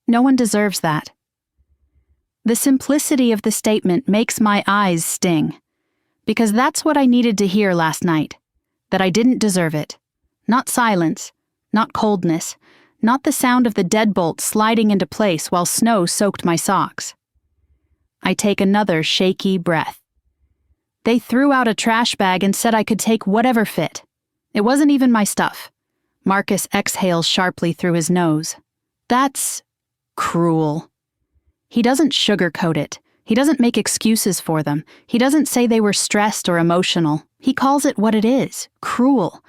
Speaker 1: No one deserves that. The simplicity of the statement makes my eyes sting, because that's what I needed to hear last night, that I didn't deserve it. Not silence, not coldness, not the sound of the deadbolt sliding into place while snow soaked my socks. I take another shaky breath. They threw out a trash bag and said I could take whatever fit. It wasn't even my stuff. Marcus exhales sharply through his nose. That's cruel. He doesn't sugarcoat it. He doesn't make excuses for them. He doesn't say they were stressed or emotional. He calls it what it is, cruel.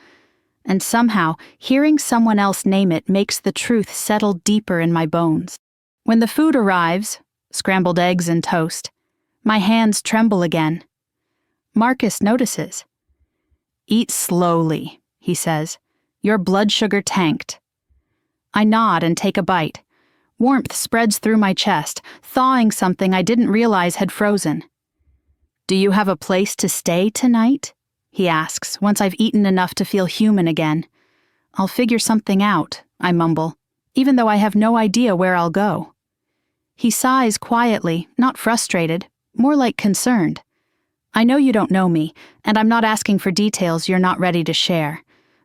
Speaker 1: And somehow, hearing someone else name it makes the truth settle deeper in my bones. When the food arrives, scrambled eggs and toast, my hands tremble again. Marcus notices. Eat slowly, he says. Your blood sugar tanked. I nod and take a bite. Warmth spreads through my chest, thawing something I didn't realize had frozen. Do you have a place to stay tonight? He asks, once I've eaten enough to feel human again. I'll figure something out, I mumble, even though I have no idea where I'll go. He sighs quietly, not frustrated, more like concerned. I know you don't know me, and I'm not asking for details you're not ready to share.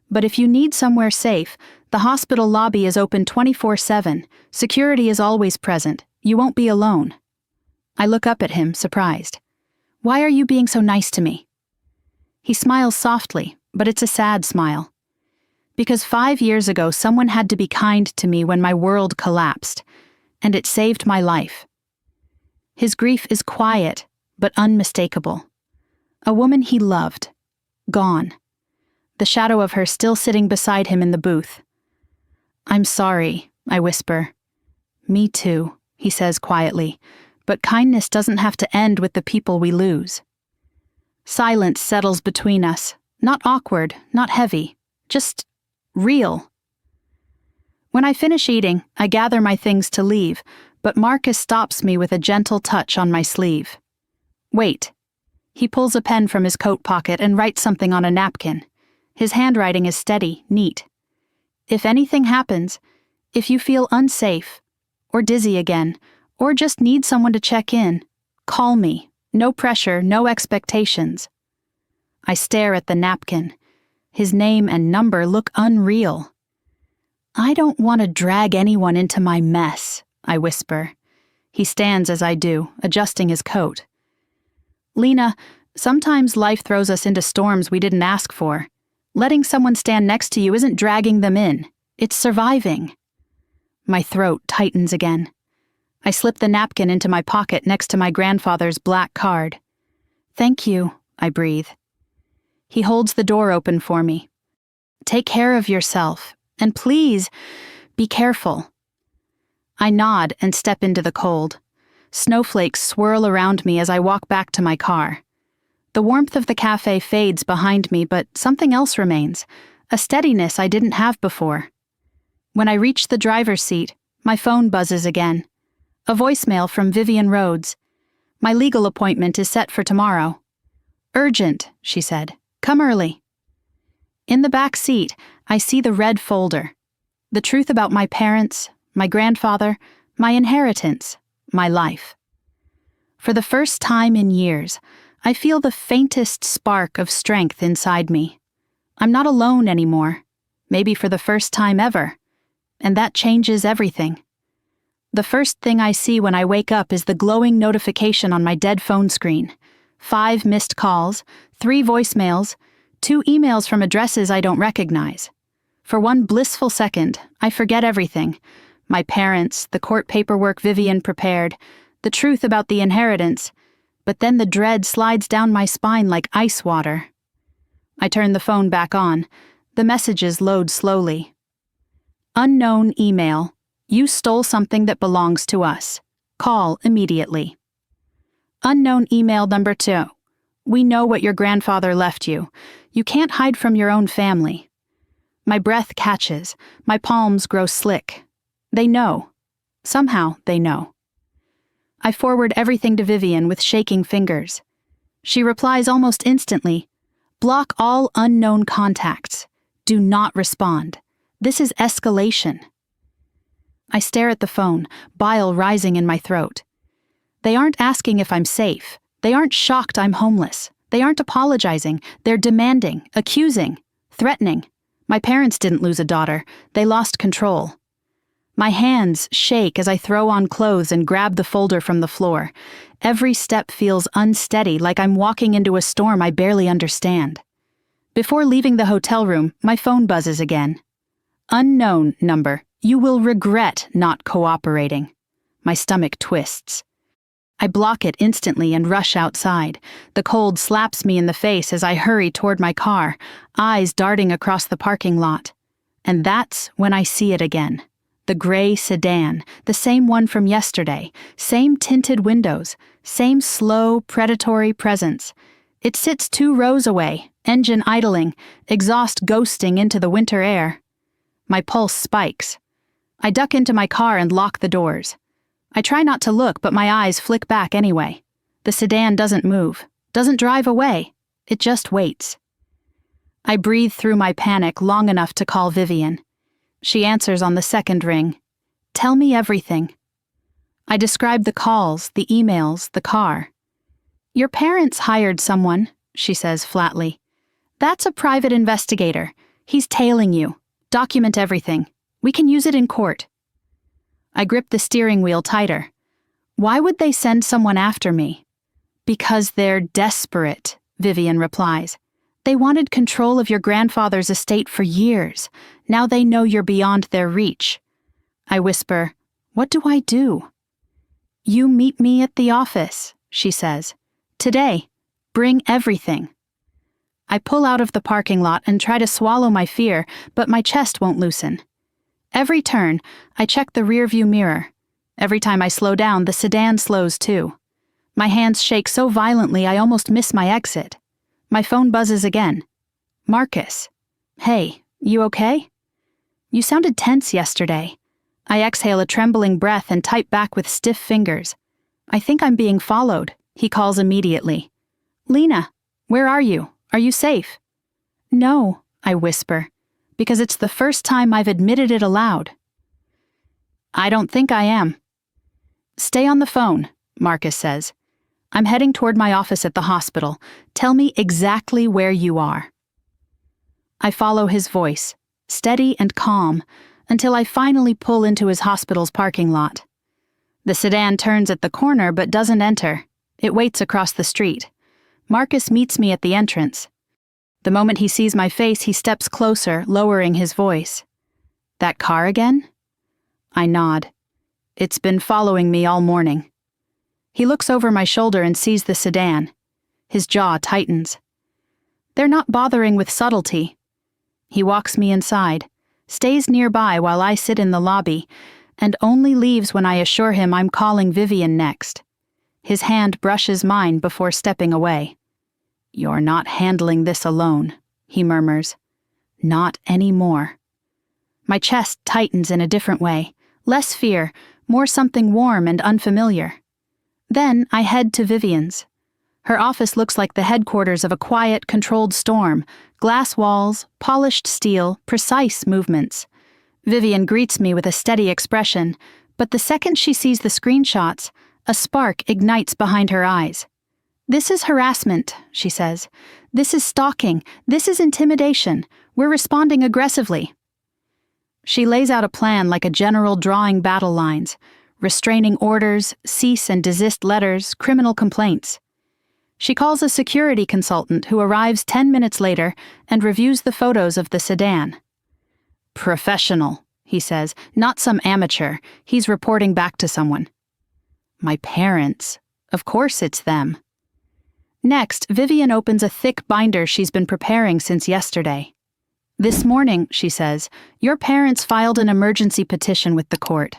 Speaker 1: But if you need somewhere safe, the hospital lobby is open 24/7. Security is always present. You won't be alone. I look up at him, surprised. Why are you being so nice to me? He smiles softly, but it's a sad smile. Because 5 years ago, someone had to be kind to me when my world collapsed, and it saved my life. His grief is quiet, but unmistakable. A woman he loved, gone. The shadow of her still sitting beside him in the booth. I'm sorry, I whisper. Me too, he says quietly, but kindness doesn't have to end with the people we lose. Silence settles between us, not awkward, not heavy, just real. When I finish eating, I gather my things to leave, but Marcus stops me with a gentle touch on my sleeve. Wait. He pulls a pen from his coat pocket and writes something on a napkin. His handwriting is steady, neat. If anything happens, if you feel unsafe, or dizzy again, or just need someone to check in, call me. No pressure, no expectations. I stare at the napkin. His name and number look unreal. I don't want to drag anyone into my mess, I whisper. He stands as I do, adjusting his coat. Lena, sometimes life throws us into storms we didn't ask for. Letting someone stand next to you isn't dragging them in. It's surviving. My throat tightens again. I slip the napkin into my pocket next to my grandfather's black card. Thank you, I breathe. He holds the door open for me. Take care of yourself, and please, be careful. I nod and step into the cold. Snowflakes swirl around me as I walk back to my car. The warmth of the cafe fades behind me, but something else remains, a steadiness I didn't have before. When I reach the driver's seat, my phone buzzes again. A voicemail from Vivian Rhodes. My legal appointment is set for tomorrow. Urgent, she said. Come early. In the back seat, I see the red folder. The truth about my parents, my grandfather, my inheritance, my life. For the first time in years, I feel the faintest spark of strength inside me. I'm not alone anymore, maybe for the first time ever, and that changes everything. The first thing I see when I wake up is the glowing notification on my dead phone screen. 5 missed calls, 3 voicemails, 2 emails from addresses I don't recognize. For one blissful second, I forget everything. My parents, the court paperwork Vivian prepared, the truth about the inheritance. But then the dread slides down my spine like ice water. I turn the phone back on. The messages load slowly. Unknown email. You stole something that belongs to us. Call immediately. Unknown email number 2. We know what your grandfather left you. You can't hide from your own family. My breath catches. My palms grow slick. They know. Somehow they know. I forward everything to Vivian with shaking fingers. She replies almost instantly. Block all unknown contacts. Do not respond. This is escalation. I stare at the phone, bile rising in my throat. They aren't asking if I'm safe. They aren't shocked I'm homeless. They aren't apologizing. They're demanding, accusing, threatening. My parents didn't lose a daughter. They lost control. My hands shake as I throw on clothes and grab the folder from the floor. Every step feels unsteady, like I'm walking into a storm I barely understand. Before leaving the hotel room, my phone buzzes again. Unknown number. You will regret not cooperating. My stomach twists. I block it instantly and rush outside. The cold slaps me in the face as I hurry toward my car, eyes darting across the parking lot. And that's when I see it again. The gray sedan, the same one from yesterday, same tinted windows, same slow, predatory presence. It sits 2 rows away, engine idling, exhaust ghosting into the winter air. My pulse spikes. I duck into my car and lock the doors. I try not to look, but my eyes flick back anyway. The sedan doesn't move, doesn't drive away. It just waits. I breathe through my panic long enough to call Vivian. She answers on the second ring. Tell me everything. I describe the calls, the emails, the car. Your parents hired someone, she says flatly. That's a private investigator. He's tailing you. Document everything. We can use it in court. I grip the steering wheel tighter. Why would they send someone after me? Because they're desperate, Vivian replies. They wanted control of your grandfather's estate for years. Now they know you're beyond their reach. I whisper, what do I do? You meet me at the office, she says. Today. Bring everything. I pull out of the parking lot and try to swallow my fear, but my chest won't loosen. Every turn, I check the rearview mirror. Every time I slow down, the sedan slows too. My hands shake so violently I almost miss my exit. My phone buzzes again. Marcus. Hey, you okay? You sounded tense yesterday. I exhale a trembling breath and type back with stiff fingers. I think I'm being followed, he calls immediately. Lena, where are you? Are you safe? No, I whisper, because it's the first time I've admitted it aloud. I don't think I am. Stay on the phone, Marcus says. I'm heading toward my office at the hospital. Tell me exactly where you are. I follow his voice, steady and calm, until I finally pull into his hospital's parking lot. The sedan turns at the corner but doesn't enter. It waits across the street. Marcus meets me at the entrance. The moment he sees my face, he steps closer, lowering his voice. That car again? I nod. It's been following me all morning. He looks over my shoulder and sees the sedan. His jaw tightens. They're not bothering with subtlety. He walks me inside, stays nearby while I sit in the lobby, and only leaves when I assure him I'm calling Vivian next. His hand brushes mine before stepping away. You're not handling this alone, he murmurs. Not anymore. My chest tightens in a different way. Less fear, more something warm and unfamiliar. Then I head to Vivian's. Her office looks like the headquarters of a quiet, controlled storm. Glass walls, polished steel, precise movements. Vivian greets me with a steady expression, but the second she sees the screenshots, a spark ignites behind her eyes. This is harassment, she says. This is stalking. This is intimidation. We're responding aggressively. She lays out a plan like a general drawing battle lines. Restraining orders, cease and desist letters, criminal complaints. She calls a security consultant who arrives 10 minutes later and reviews the photos of the sedan. Professional, he says, not some amateur. He's reporting back to someone. My parents. Of course it's them. Next, Vivian opens a thick binder she's been preparing since yesterday. This morning, she says, your parents filed an emergency petition with the court.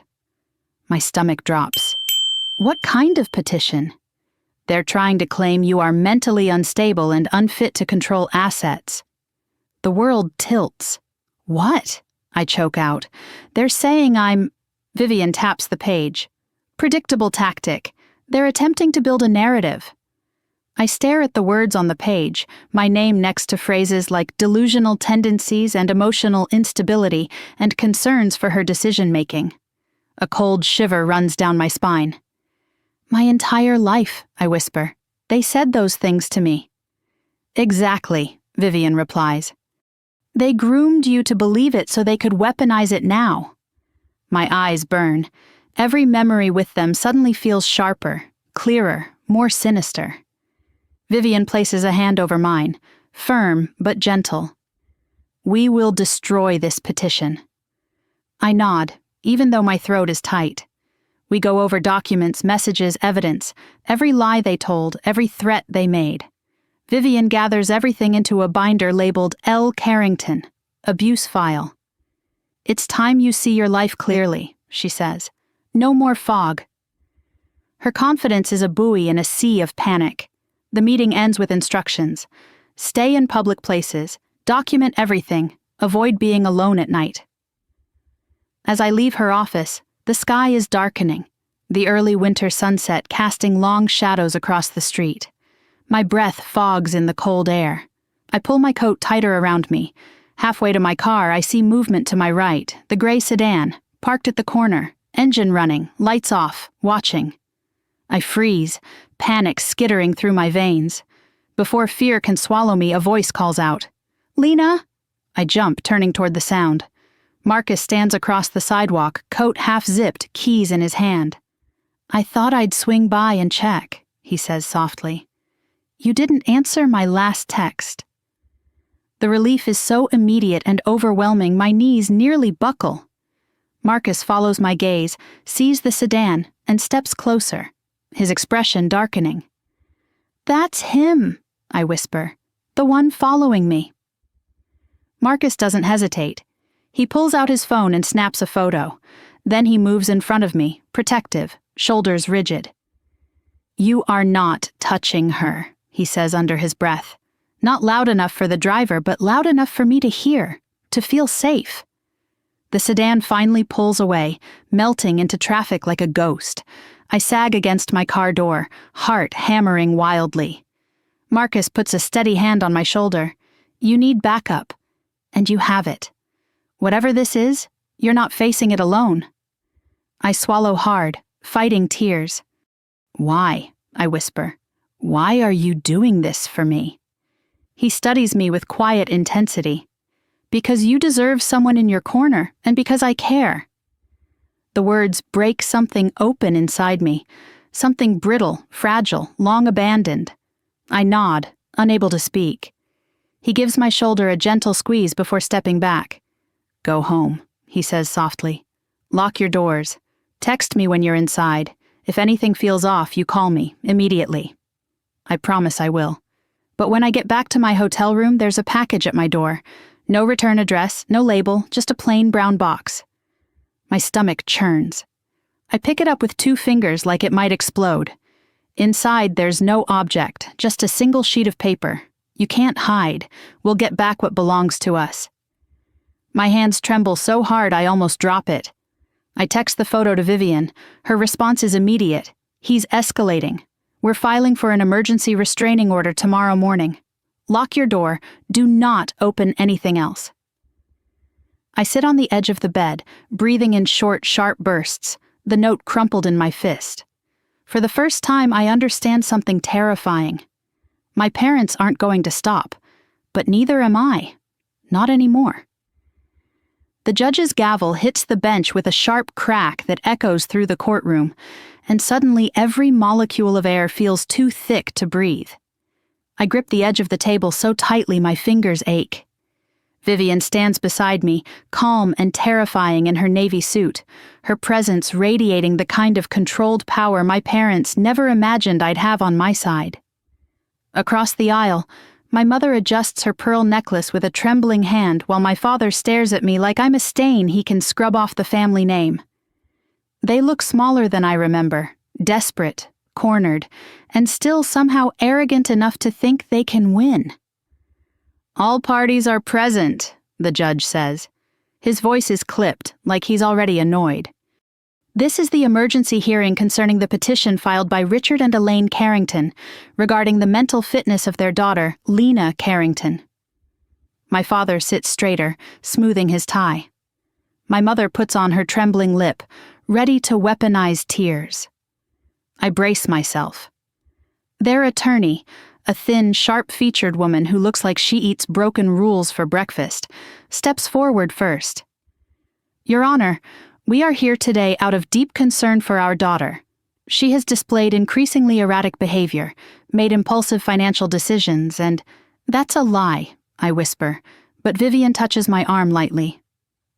Speaker 1: My stomach drops. What kind of petition? They're trying to claim you are mentally unstable and unfit to control assets. The world tilts. What? I choke out. They're saying I'm... Vivian taps the page. Predictable tactic. They're attempting to build a narrative. I stare at the words on the page, my name next to phrases like delusional tendencies and emotional instability and concerns for her decision-making. A cold shiver runs down my spine. My entire life, I whisper. They said those things to me. Exactly, Vivian replies. They groomed you to believe it so they could weaponize it now. My eyes burn. Every memory with them suddenly feels sharper, clearer, more sinister. Vivian places a hand over mine, firm but gentle. We will destroy this petition. I nod, even though my throat is tight. We go over documents, messages, evidence, every lie they told, every threat they made. Vivian gathers everything into a binder labeled L. Carrington, abuse file. It's time you see your life clearly, she says. No more fog. Her confidence is a buoy in a sea of panic. The meeting ends with instructions. Stay in public places, document everything, avoid being alone at night. As I leave her office, the sky is darkening, the early winter sunset casting long shadows across the street. My breath fogs in the cold air. I pull my coat tighter around me. Halfway to my car, I see movement to my right, the gray sedan, parked at the corner, engine running, lights off, watching. I freeze, panic skittering through my veins. Before fear can swallow me, a voice calls out, "Lena!" I jump, turning toward the sound. Marcus stands across the sidewalk, coat half-zipped, keys in his hand. "I thought I'd swing by and check," he says softly. "You didn't answer my last text." The relief is so immediate and overwhelming my knees nearly buckle. Marcus follows my gaze, sees the sedan, and steps closer, his expression darkening. "That's him," I whisper, "the one following me." Marcus doesn't hesitate. He pulls out his phone and snaps a photo. Then he moves in front of me, protective, shoulders rigid. "You are not touching her," he says under his breath. Not loud enough for the driver, but loud enough for me to hear, to feel safe. The sedan finally pulls away, melting into traffic like a ghost. I sag against my car door, heart hammering wildly. Marcus puts a steady hand on my shoulder. "You need backup. And you have it. Whatever this is, you're not facing it alone." I swallow hard, fighting tears. "Why?" I whisper. "Why are you doing this for me?" He studies me with quiet intensity. "Because you deserve someone in your corner, and because I care." The words break something open inside me, something brittle, fragile, long abandoned. I nod, unable to speak. He gives my shoulder a gentle squeeze before stepping back. "Go home," he says softly. "Lock your doors. Text me when you're inside. If anything feels off, you call me, immediately." I promise I will. But when I get back to my hotel room, there's a package at my door. No return address, no label, just a plain brown box. My stomach churns. I pick it up with 2 fingers like it might explode. Inside, there's no object, just a single sheet of paper. You can't hide. We'll get back what belongs to us. My hands tremble so hard I almost drop it. I text the photo to Vivian. Her response is immediate. "He's escalating. We're filing for an emergency restraining order tomorrow morning. Lock your door. Do not open anything else." I sit on the edge of the bed, breathing in short, sharp bursts, the note crumpled in my fist. For the first time, I understand something terrifying. My parents aren't going to stop, but neither am I. Not anymore. The judge's gavel hits the bench with a sharp crack that echoes through the courtroom, and suddenly every molecule of air feels too thick to breathe. I grip the edge of the table so tightly my fingers ache. Vivian stands beside me, calm and terrifying in her navy suit, her presence radiating the kind of controlled power my parents never imagined I'd have on my side. Across the aisle, my mother adjusts her pearl necklace with a trembling hand while my father stares at me like I'm a stain he can scrub off the family name. They look smaller than I remember, desperate, cornered, and still somehow arrogant enough to think they can win. "All parties are present," the judge says. His voice is clipped, like he's already annoyed. This is the emergency hearing concerning the petition filed by Richard and Elaine Carrington regarding the mental fitness of their daughter, Lena Carrington. My father sits straighter, smoothing his tie. My mother puts on her trembling lip, ready to weaponize tears. I brace myself. Their attorney, a thin, sharp-featured woman who looks like she eats broken rules for breakfast, steps forward first. "Your Honor, we are here today out of deep concern for our daughter. She has displayed increasingly erratic behavior, made impulsive financial decisions, and—" "That's a lie," I whisper, but Vivian touches my arm lightly.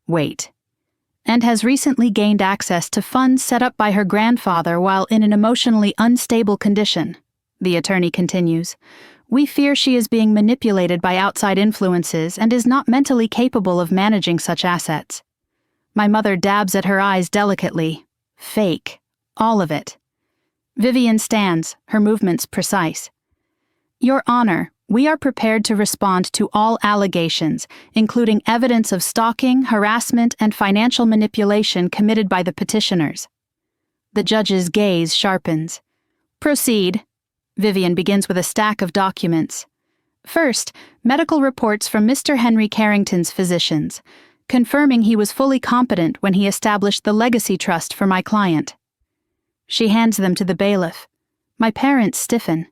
Speaker 1: "Wait." "And has recently gained access to funds set up by her grandfather while in an emotionally unstable condition," the attorney continues. "We fear she is being manipulated by outside influences and is not mentally capable of managing such assets." My mother dabs at her eyes delicately. Fake. All of it. Vivian stands, her movements precise. "Your Honor, we are prepared to respond to all allegations, including evidence of stalking, harassment, and financial manipulation committed by the petitioners." The judge's gaze sharpens. "Proceed." Vivian begins with a stack of documents. First, medical reports from Mr. Henry Carrington's physicians, confirming he was fully competent when he established the legacy trust for my client. She hands them to the bailiff. My parents stiffen.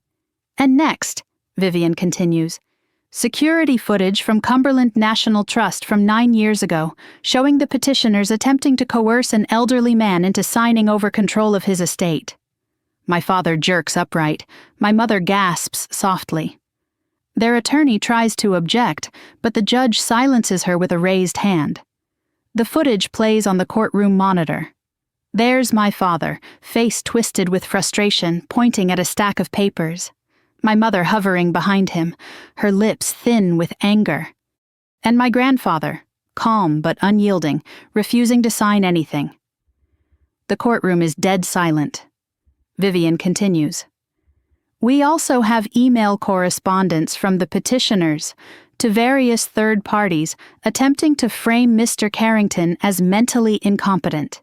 Speaker 1: "And next," Vivian continues, "security footage from Cumberland National Trust from 9 years ago, showing the petitioners attempting to coerce an elderly man into signing over control of his estate." My father jerks upright. My mother gasps softly. Their attorney tries to object, but the judge silences her with a raised hand. The footage plays on the courtroom monitor. There's my father, face twisted with frustration, pointing at a stack of papers. My mother hovering behind him, her lips thin with anger. And my grandfather, calm but unyielding, refusing to sign anything. The courtroom is dead silent. Vivian continues. "We also have email correspondence from the petitioners to various third parties attempting to frame Mr. Carrington as mentally incompetent.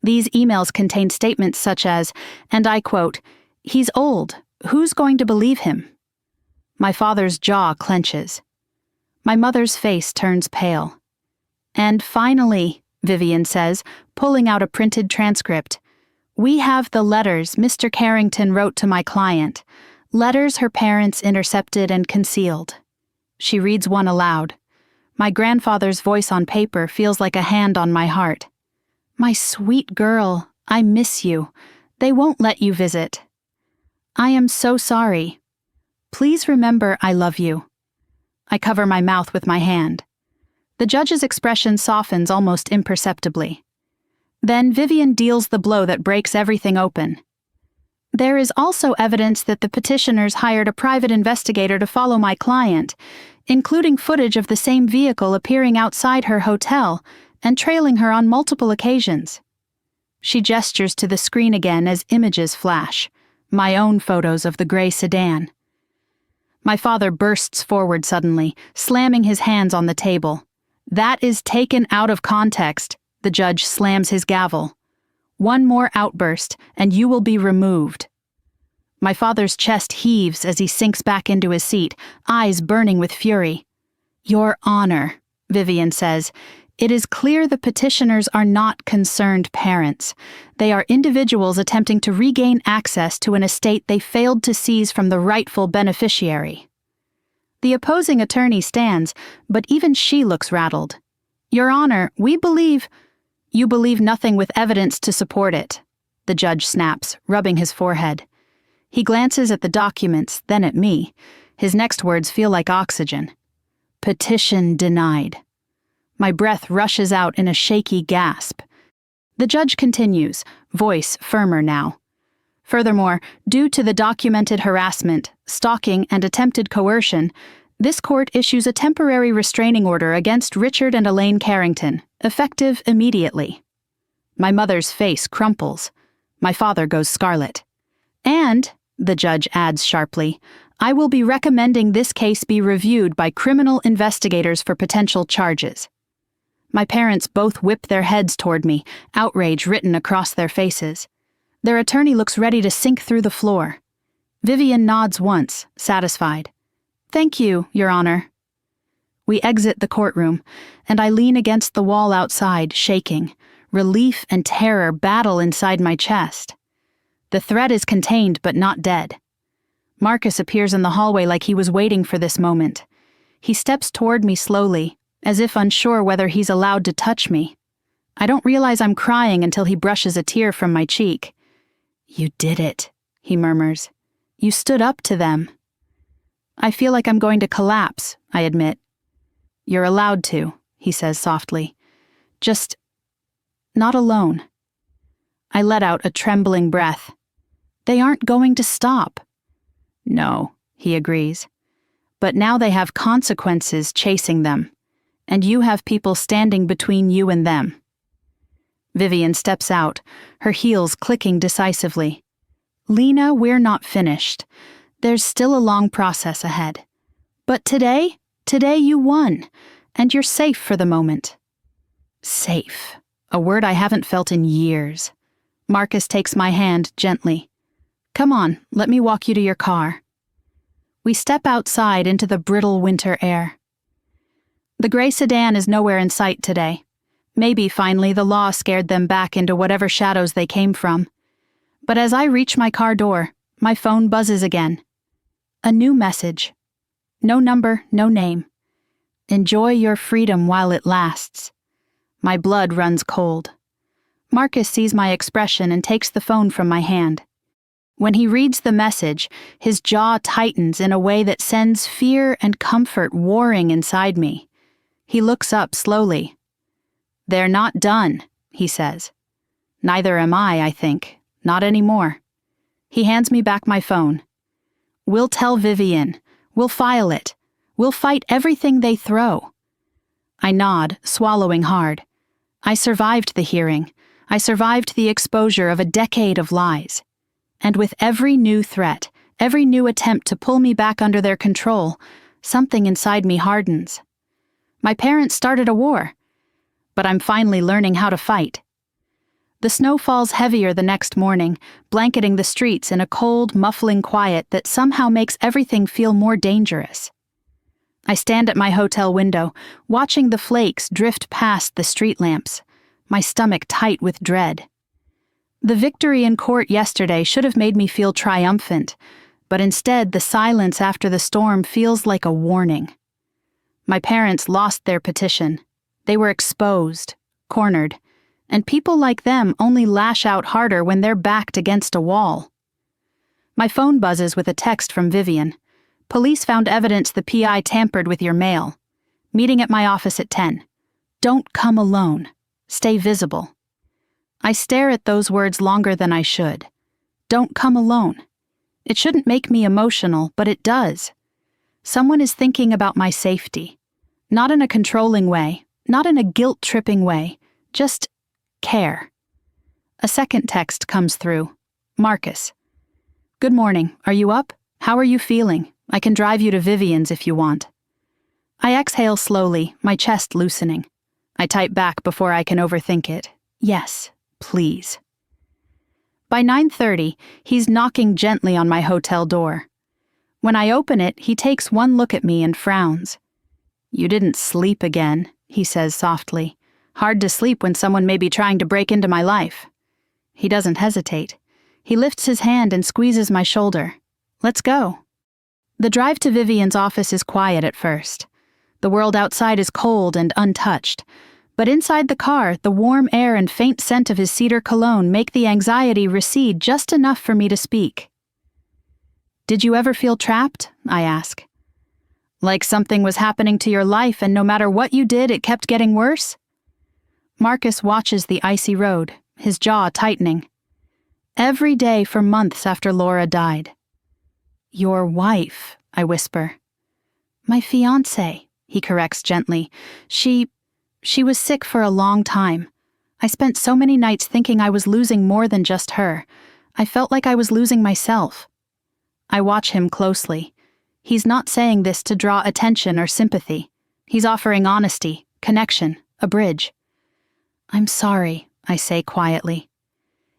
Speaker 1: These emails contain statements such as, and I quote, 'He's old. Who's going to believe him?' My father's jaw clenches. My mother's face turns pale. And finally, Vivian says, pulling out a printed transcript, "We have the letters Mr. Carrington wrote to my client, letters her parents intercepted and concealed." She reads one aloud. My grandfather's voice on paper feels like a hand on my heart. "My sweet girl, I miss you. They won't let you visit. I am so sorry. Please remember I love you." I cover my mouth with my hand. The judge's expression softens almost imperceptibly. Then Vivian deals the blow that breaks everything open. "There is also evidence that the petitioners hired a private investigator to follow my client, including footage of the same vehicle appearing outside her hotel and trailing her on multiple occasions." She gestures to the screen again as images flash, my own photos of the gray sedan. My father bursts forward suddenly, slamming his hands on the table. "That is taken out of context." The judge slams his gavel. "One more outburst, and you will be removed." My father's chest heaves as he sinks back into his seat, eyes burning with fury. "Your Honor," Vivian says, "it is clear the petitioners are not concerned parents. They are individuals attempting to regain access to an estate they failed to seize from the rightful beneficiary." The opposing attorney stands, but even she looks rattled. "Your Honor, we believe—" "You believe nothing with evidence to support it," the judge snaps, rubbing his forehead. He glances at the documents, then at me. His next words feel like oxygen. Petition denied. My breath rushes out in a shaky gasp. The judge continues, voice firmer now. Furthermore, due to the documented harassment, stalking, and attempted coercion, this court issues a temporary restraining order against Richard and Elaine Carrington, effective immediately. My mother's face crumples. My father goes scarlet. And, the judge adds sharply, I will be recommending this case be reviewed by criminal investigators for potential charges. My parents both whip their heads toward me, outrage written across their faces. Their attorney looks ready to sink through the floor. Vivian nods once, satisfied. Thank you, Your Honor. We exit the courtroom, and I lean against the wall outside, shaking. Relief and terror battle inside my chest. The threat is contained but not dead. Marcus appears in the hallway like he was waiting for this moment. He steps toward me slowly, as if unsure whether he's allowed to touch me. I don't realize I'm crying until he brushes a tear from my cheek. You did it, he murmurs. You stood up to them. I feel like I'm going to collapse, I admit. You're allowed to, he says softly. Just not alone. I let out a trembling breath. They aren't going to stop. No, he agrees. But now they have consequences chasing them, and you have people standing between you and them. Vivian steps out, her heels clicking decisively. Lena, we're not finished. There's still a long process ahead. But today you won, and you're safe for the moment. Safe, a word I haven't felt in years. Marcus takes my hand gently. Come on, let me walk you to your car. We step outside into the brittle winter air. The gray sedan is nowhere in sight today. Maybe, finally, the law scared them back into whatever shadows they came from. But as I reach my car door, my phone buzzes again. A new message. No number, no name. Enjoy your freedom while it lasts. My blood runs cold. Marcus sees my expression and takes the phone from my hand. When he reads the message, his jaw tightens in a way that sends fear and comfort warring inside me. He looks up slowly. They're not done, he says. Neither am I think. Not anymore. He hands me back my phone. We'll tell Vivian. We'll file it. We'll fight everything they throw. I nod, swallowing hard. I survived the hearing. I survived the exposure of a decade of lies. And with every new threat, every new attempt to pull me back under their control, something inside me hardens. My parents started a war, but I'm finally learning how to fight. The snow falls heavier the next morning, blanketing the streets in a cold, muffling quiet that somehow makes everything feel more dangerous. I stand at my hotel window, watching the flakes drift past the street lamps, my stomach tight with dread. The victory in court yesterday should have made me feel triumphant, but instead the silence after the storm feels like a warning. My parents lost their petition. They were exposed, cornered, and people like them only lash out harder when they're backed against a wall. My phone buzzes with a text from Vivian. Police found evidence the PI tampered with your mail. Meeting at my office at 10. Don't come alone. Stay visible. I stare at those words longer than I should. Don't come alone. It shouldn't make me emotional, but it does. Someone is thinking about my safety. Not in a controlling way, not in a guilt-tripping way, just care. A second text comes through. Marcus. Good morning. Are you up? How are you feeling? I can drive you to Vivian's if you want. I exhale slowly, my chest loosening. I type back before I can overthink it. Yes, please. By 9:30, he's knocking gently on my hotel door. When I open it, he takes one look at me and frowns. You didn't sleep again, he says softly. Hard to sleep when someone may be trying to break into my life. He doesn't hesitate. He lifts his hand and squeezes my shoulder. Let's go. The drive to Vivian's office is quiet at first. The world outside is cold and untouched. But inside the car, the warm air and faint scent of his cedar cologne make the anxiety recede just enough for me to speak. Did you ever feel trapped? I ask. Like something was happening to your life and no matter what you did, it kept getting worse? Marcus watches the icy road, his jaw tightening. Every day for months after Laura died. Your wife, I whisper. My fiancé, he corrects gently. She was sick for a long time. I spent so many nights thinking I was losing more than just her. I felt like I was losing myself. I watch him closely. He's not saying this to draw attention or sympathy. He's offering honesty, connection, a bridge. I'm sorry, I say quietly.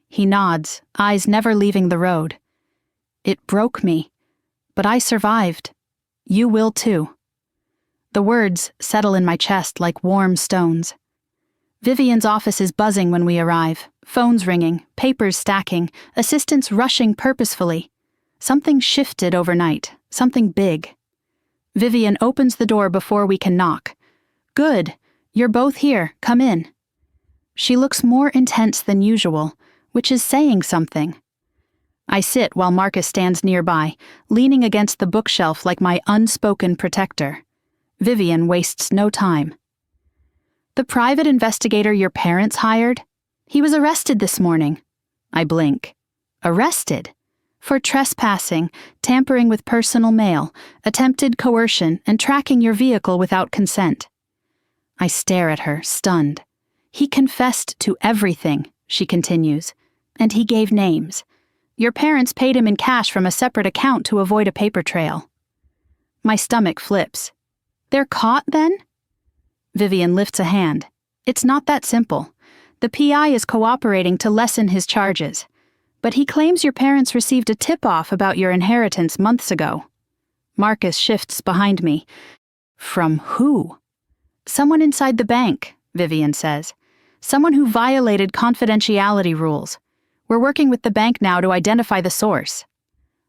Speaker 1: He nods, eyes never leaving the road. It broke me, but I survived. You will too. The words settle in my chest like warm stones. Vivian's office is buzzing when we arrive, phones ringing, papers stacking, assistants rushing purposefully. Something shifted overnight, something big. Vivian opens the door before we can knock. Good, you're both here, come in. She looks more intense than usual, which is saying something. I sit while Marcus stands nearby, leaning against the bookshelf like my unspoken protector. Vivian wastes no time. The private investigator your parents hired? He was arrested this morning. I blink. Arrested? For trespassing, tampering with personal mail, attempted coercion, and tracking your vehicle without consent. I stare at her, stunned. He confessed to everything, she continues, and he gave names. Your parents paid him in cash from a separate account to avoid a paper trail. My stomach flips. They're caught, then? Vivian lifts a hand. It's not that simple. The PI is cooperating to lessen his charges. But he claims your parents received a tip-off about your inheritance months ago. Marcus shifts behind me. From who? Someone inside the bank, Vivian says. Someone who violated confidentiality rules. We're working with the bank now to identify the source.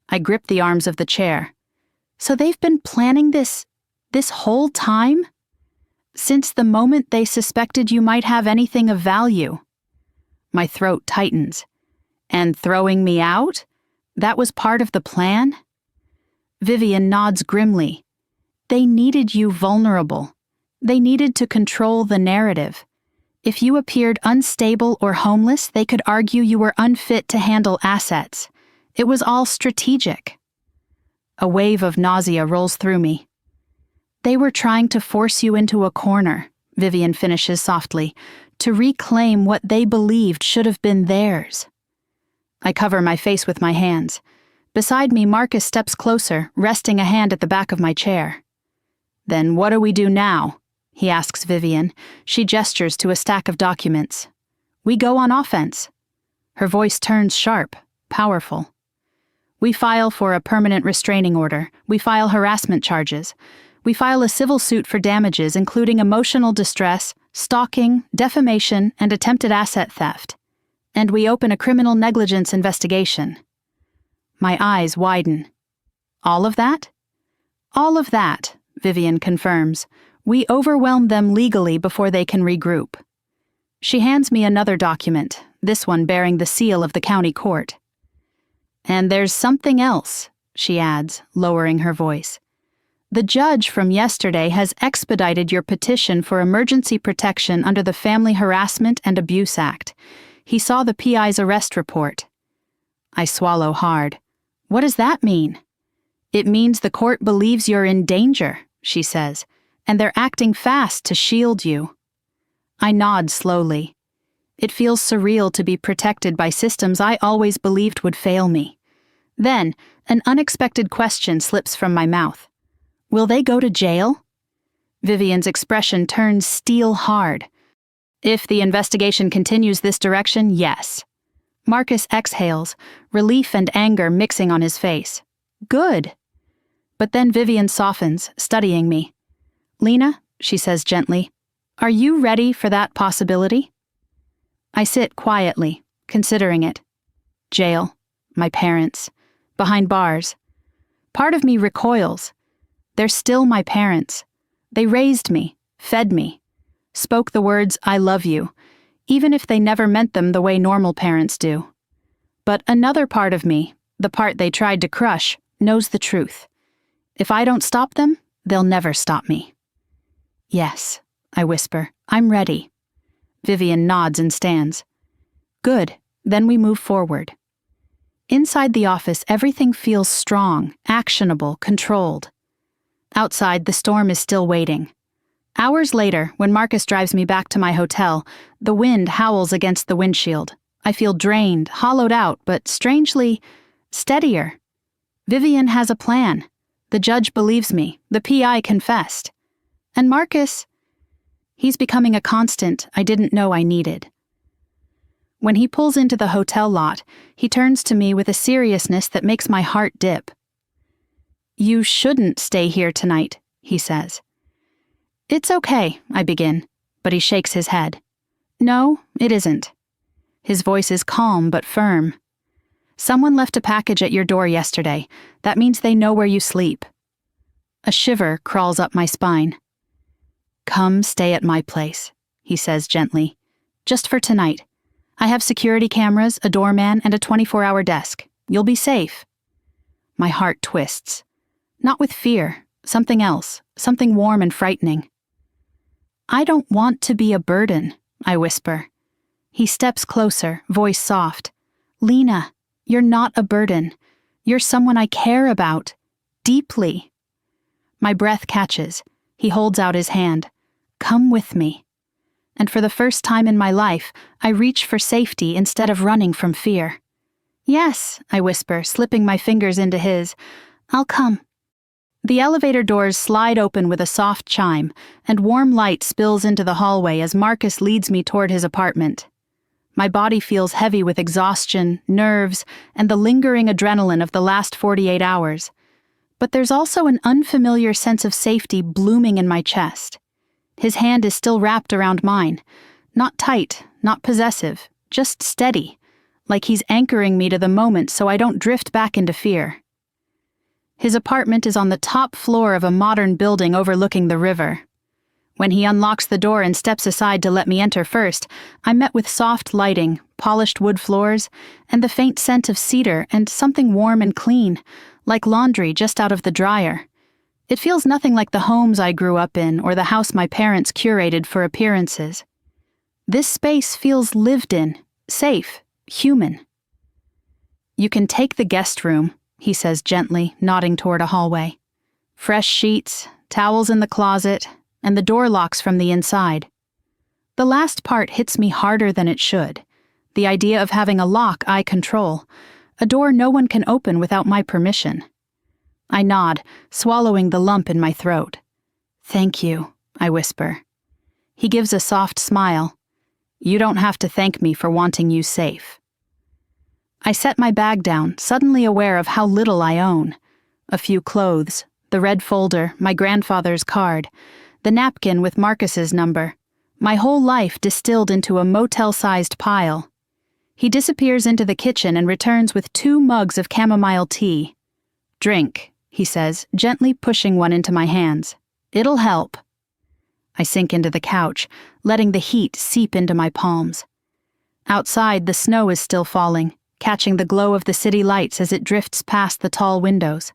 Speaker 1: I grip the arms of the chair. So they've been planning this whole time? Since the moment they suspected you might have anything of value. My throat tightens. And throwing me out? That was part of the plan? Vivian nods grimly. They needed you vulnerable. They needed to control the narrative. If you appeared unstable or homeless, they could argue you were unfit to handle assets. It was all strategic. A wave of nausea rolls through me. They were trying to force you into a corner, Vivian finishes softly, to reclaim what they believed should have been theirs. I cover my face with my hands. Beside me, Marcus steps closer, resting a hand at the back of my chair. Then what do we do now? He asks Vivian. She gestures to a stack of documents. We go on offense. Her voice turns sharp, powerful. We file for a permanent restraining order. We file harassment charges. We file a civil suit for damages including emotional distress, stalking, defamation, and attempted asset theft. And we open a criminal negligence investigation. My eyes widen. All of that? All of that, Vivian confirms. We overwhelm them legally before they can regroup. She hands me another document, this one bearing the seal of the county court. And there's something else, she adds, lowering her voice. The judge from yesterday has expedited your petition for emergency protection under the Family Harassment and Abuse Act. He saw the PI's arrest report. I swallow hard. What does that mean? It means the court believes you're in danger, she says, and they're acting fast to shield you. I nod slowly. It feels surreal to be protected by systems I always believed would fail me. Then, an unexpected question slips from my mouth. Will they go to jail? Vivian's expression turns steel hard. If the investigation continues this direction, yes. Marcus exhales, relief and anger mixing on his face. Good. But then Vivian softens, studying me. Lena, she says gently, are you ready for that possibility? I sit quietly, considering it. Jail, my parents, behind bars. Part of me recoils. They're still my parents. They raised me, fed me, spoke the words, I love you, even if they never meant them the way normal parents do. But another part of me, the part they tried to crush, knows the truth. If I don't stop them, They'll never stop me. Yes, I whisper. I'm ready. Vivian nods and stands. Good, then we move forward. Inside the office, everything feels strong, actionable, controlled. Outside, the storm is still waiting. Hours later, when Marcus drives me back to my hotel, the wind howls against the windshield. I feel drained, hollowed out, but strangely steadier. Vivian has a plan. The judge believes me. The PI confessed. And Marcus, he's becoming a constant I didn't know I needed. When he pulls into the hotel lot, he turns to me with a seriousness that makes my heart dip. You shouldn't stay here tonight, he says. It's okay, I begin, but he shakes his head. No, it isn't. His voice is calm but firm. Someone left a package at your door yesterday. That means they know where you sleep. A shiver crawls up my spine. Come stay at my place, he says gently. Just for tonight. I have security cameras, a doorman, and a 24-hour desk. You'll be safe. My heart twists. Not with fear, something else, something warm and frightening. I don't want to be a burden, I whisper. He steps closer, voice soft. Lena, you're not a burden. You're someone I care about. Deeply. My breath catches. He holds out his hand. Come with me. And for the first time in my life, I reach for safety instead of running from fear. Yes, I whisper, slipping my fingers into his. I'll come. The elevator doors slide open with a soft chime, and warm light spills into the hallway as Marcus leads me toward his apartment. My body feels heavy with exhaustion, nerves, and the lingering adrenaline of the last 48 hours. But there's also an unfamiliar sense of safety blooming in my chest. His hand is still wrapped around mine. Not tight, not possessive, just steady, like he's anchoring me to the moment so I don't drift back into fear. His apartment is on the top floor of a modern building overlooking the river. When he unlocks the door and steps aside to let me enter first, I'm met with soft lighting, polished wood floors, and the faint scent of cedar and something warm and clean, like laundry just out of the dryer. It feels nothing like the homes I grew up in or the house my parents curated for appearances. This space feels lived in, safe, human. You can take the guest room, he says gently, nodding toward a hallway. Fresh sheets, towels in the closet, and the door locks from the inside. The last part hits me harder than it should. The idea of having a lock I control, a door no one can open without my permission. I nod, swallowing the lump in my throat. Thank you, I whisper. He gives a soft smile. You don't have to thank me for wanting you safe. I set my bag down, suddenly aware of how little I own. A few clothes, the red folder, my grandfather's card, the napkin with Marcus's number, my whole life distilled into a motel-sized pile. He disappears into the kitchen and returns with 2 mugs of chamomile tea. Drink, he says, gently pushing one into my hands. It'll help. I sink into the couch, letting the heat seep into my palms. Outside, the snow is still falling, catching the glow of the city lights as it drifts past the tall windows.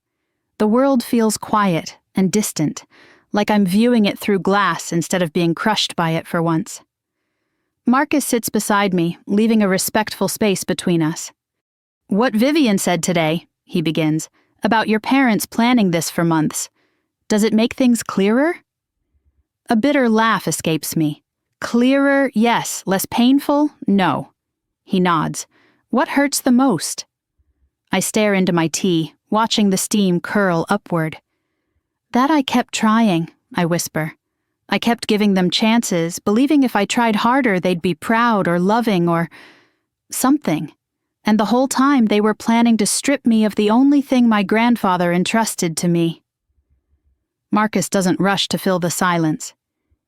Speaker 1: The world feels quiet and distant, like I'm viewing it through glass instead of being crushed by it for once. Marcus sits beside me, leaving a respectful space between us. What Vivian said today, he begins, about your parents planning this for months. Does it make things clearer? A bitter laugh escapes me. Clearer, yes. Less painful, no. He nods. What hurts the most? I stare into my tea, watching the steam curl upward. That I kept trying, I whisper. I kept giving them chances, believing if I tried harder they'd be proud or loving or something. And the whole time they were planning to strip me of the only thing my grandfather entrusted to me. Marcus doesn't rush to fill the silence.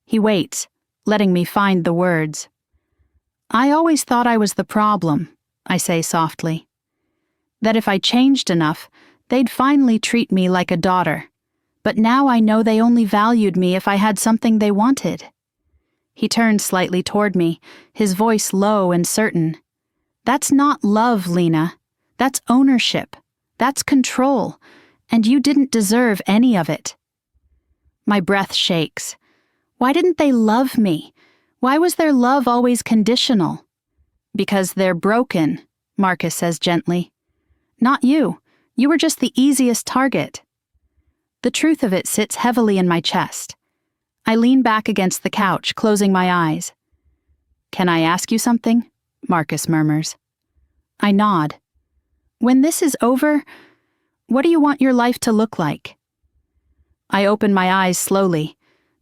Speaker 1: He waits, letting me find the words. I always thought I was the problem, I say softly. That if I changed enough, they'd finally treat me like a daughter. But now I know they only valued me if I had something they wanted. He turns slightly toward me, his voice low and certain. That's not love, Lena. That's ownership. That's control. And you didn't deserve any of it. My breath shakes. Why didn't they love me? Why was their love always conditional? Because they're broken, Marcus says gently. Not you. You were just the easiest target. The truth of it sits heavily in my chest. I lean back against the couch, closing my eyes. Can I ask you something? Marcus murmurs. I nod. When this is over, what do you want your life to look like? I open my eyes slowly.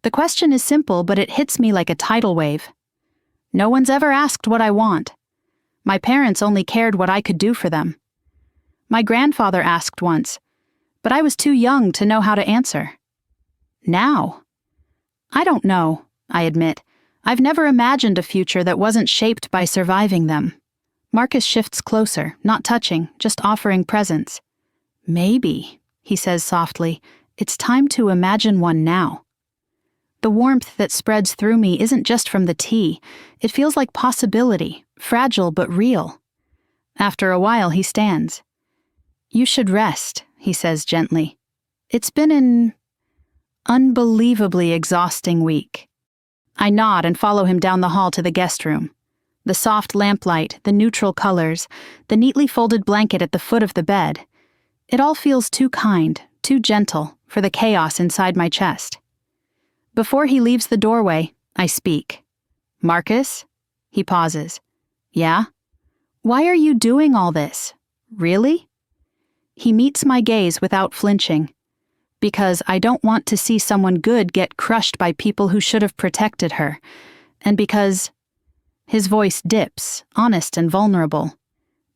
Speaker 1: The question is simple, but it hits me like a tidal wave. No one's ever asked what I want. My parents only cared what I could do for them. My grandfather asked once, but I was too young to know how to answer. Now? I don't know, I admit. I've never imagined a future that wasn't shaped by surviving them. Marcus shifts closer, not touching, just offering presence. Maybe, he says softly, it's time to imagine one now. The warmth that spreads through me isn't just from the tea. It feels like possibility, fragile but real. After a while, he stands. You should rest, he says gently. It's been an unbelievably exhausting week. I nod and follow him down the hall to the guest room. The soft lamplight, the neutral colors, the neatly folded blanket at the foot of the bed. It all feels too kind, too gentle, for the chaos inside my chest. Before he leaves the doorway, I speak. Marcus? He pauses. Yeah? Why are you doing all this? Really? He meets my gaze without flinching. Because I don't want to see someone good get crushed by people who should have protected her. And because... His voice dips, honest and vulnerable.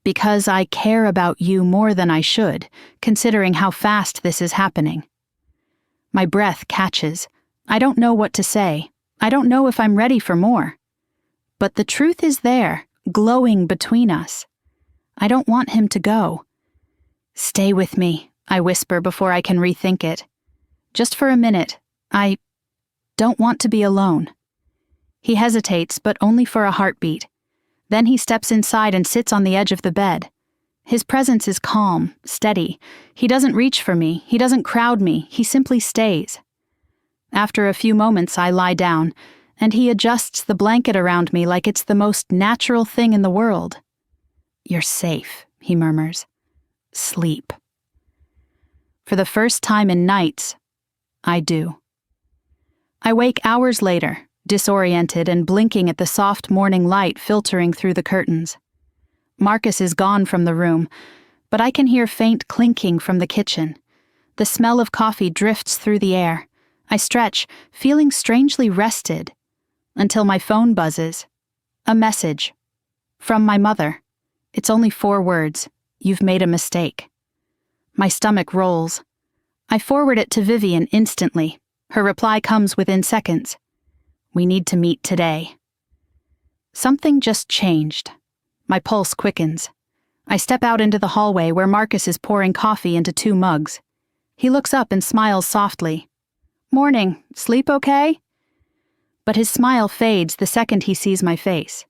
Speaker 1: Because I care about you more than I should, considering how fast this is happening. My breath catches. I don't know what to say. I don't know if I'm ready for more. But the truth is there, glowing between us. I don't want him to go. Stay with me, I whisper before I can rethink it. Just for a minute. I don't want to be alone. He hesitates, but only for a heartbeat. Then he steps inside and sits on the edge of the bed. His presence is calm, steady. He doesn't reach for me. He doesn't crowd me. He simply stays. After a few moments, I lie down, and he adjusts the blanket around me like it's the most natural thing in the world. You're safe, he murmurs. Sleep. For the first time in nights, I do. I wake hours later, disoriented and blinking at the soft morning light filtering through the curtains. Marcus is gone from the room, but I can hear faint clinking from the kitchen. The smell of coffee drifts through the air. I stretch, feeling strangely rested, until my phone buzzes. A message. From my mother. It's only 4 words. You've made a mistake. My stomach rolls. I forward it to Vivian instantly. Her reply comes within seconds. We need to meet today. Something just changed. My pulse quickens. I step out into the hallway where Marcus is pouring coffee into 2 mugs. He looks up and smiles softly. Morning. Sleep okay? But his smile fades the second he sees my face.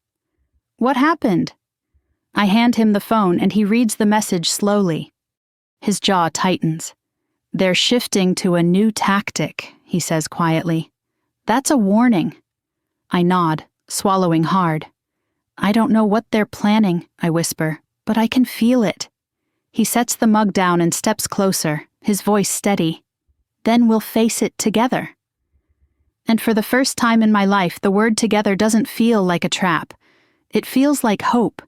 Speaker 1: What happened? I hand him the phone and he reads the message slowly. His jaw tightens. They're shifting to a new tactic, he says quietly. That's a warning. I nod, swallowing hard. I don't know what they're planning, I whisper, but I can feel it. He sets the mug down and steps closer, his voice steady. Then we'll face it together. And for the first time in my life, the word together doesn't feel like a trap. It feels like hope.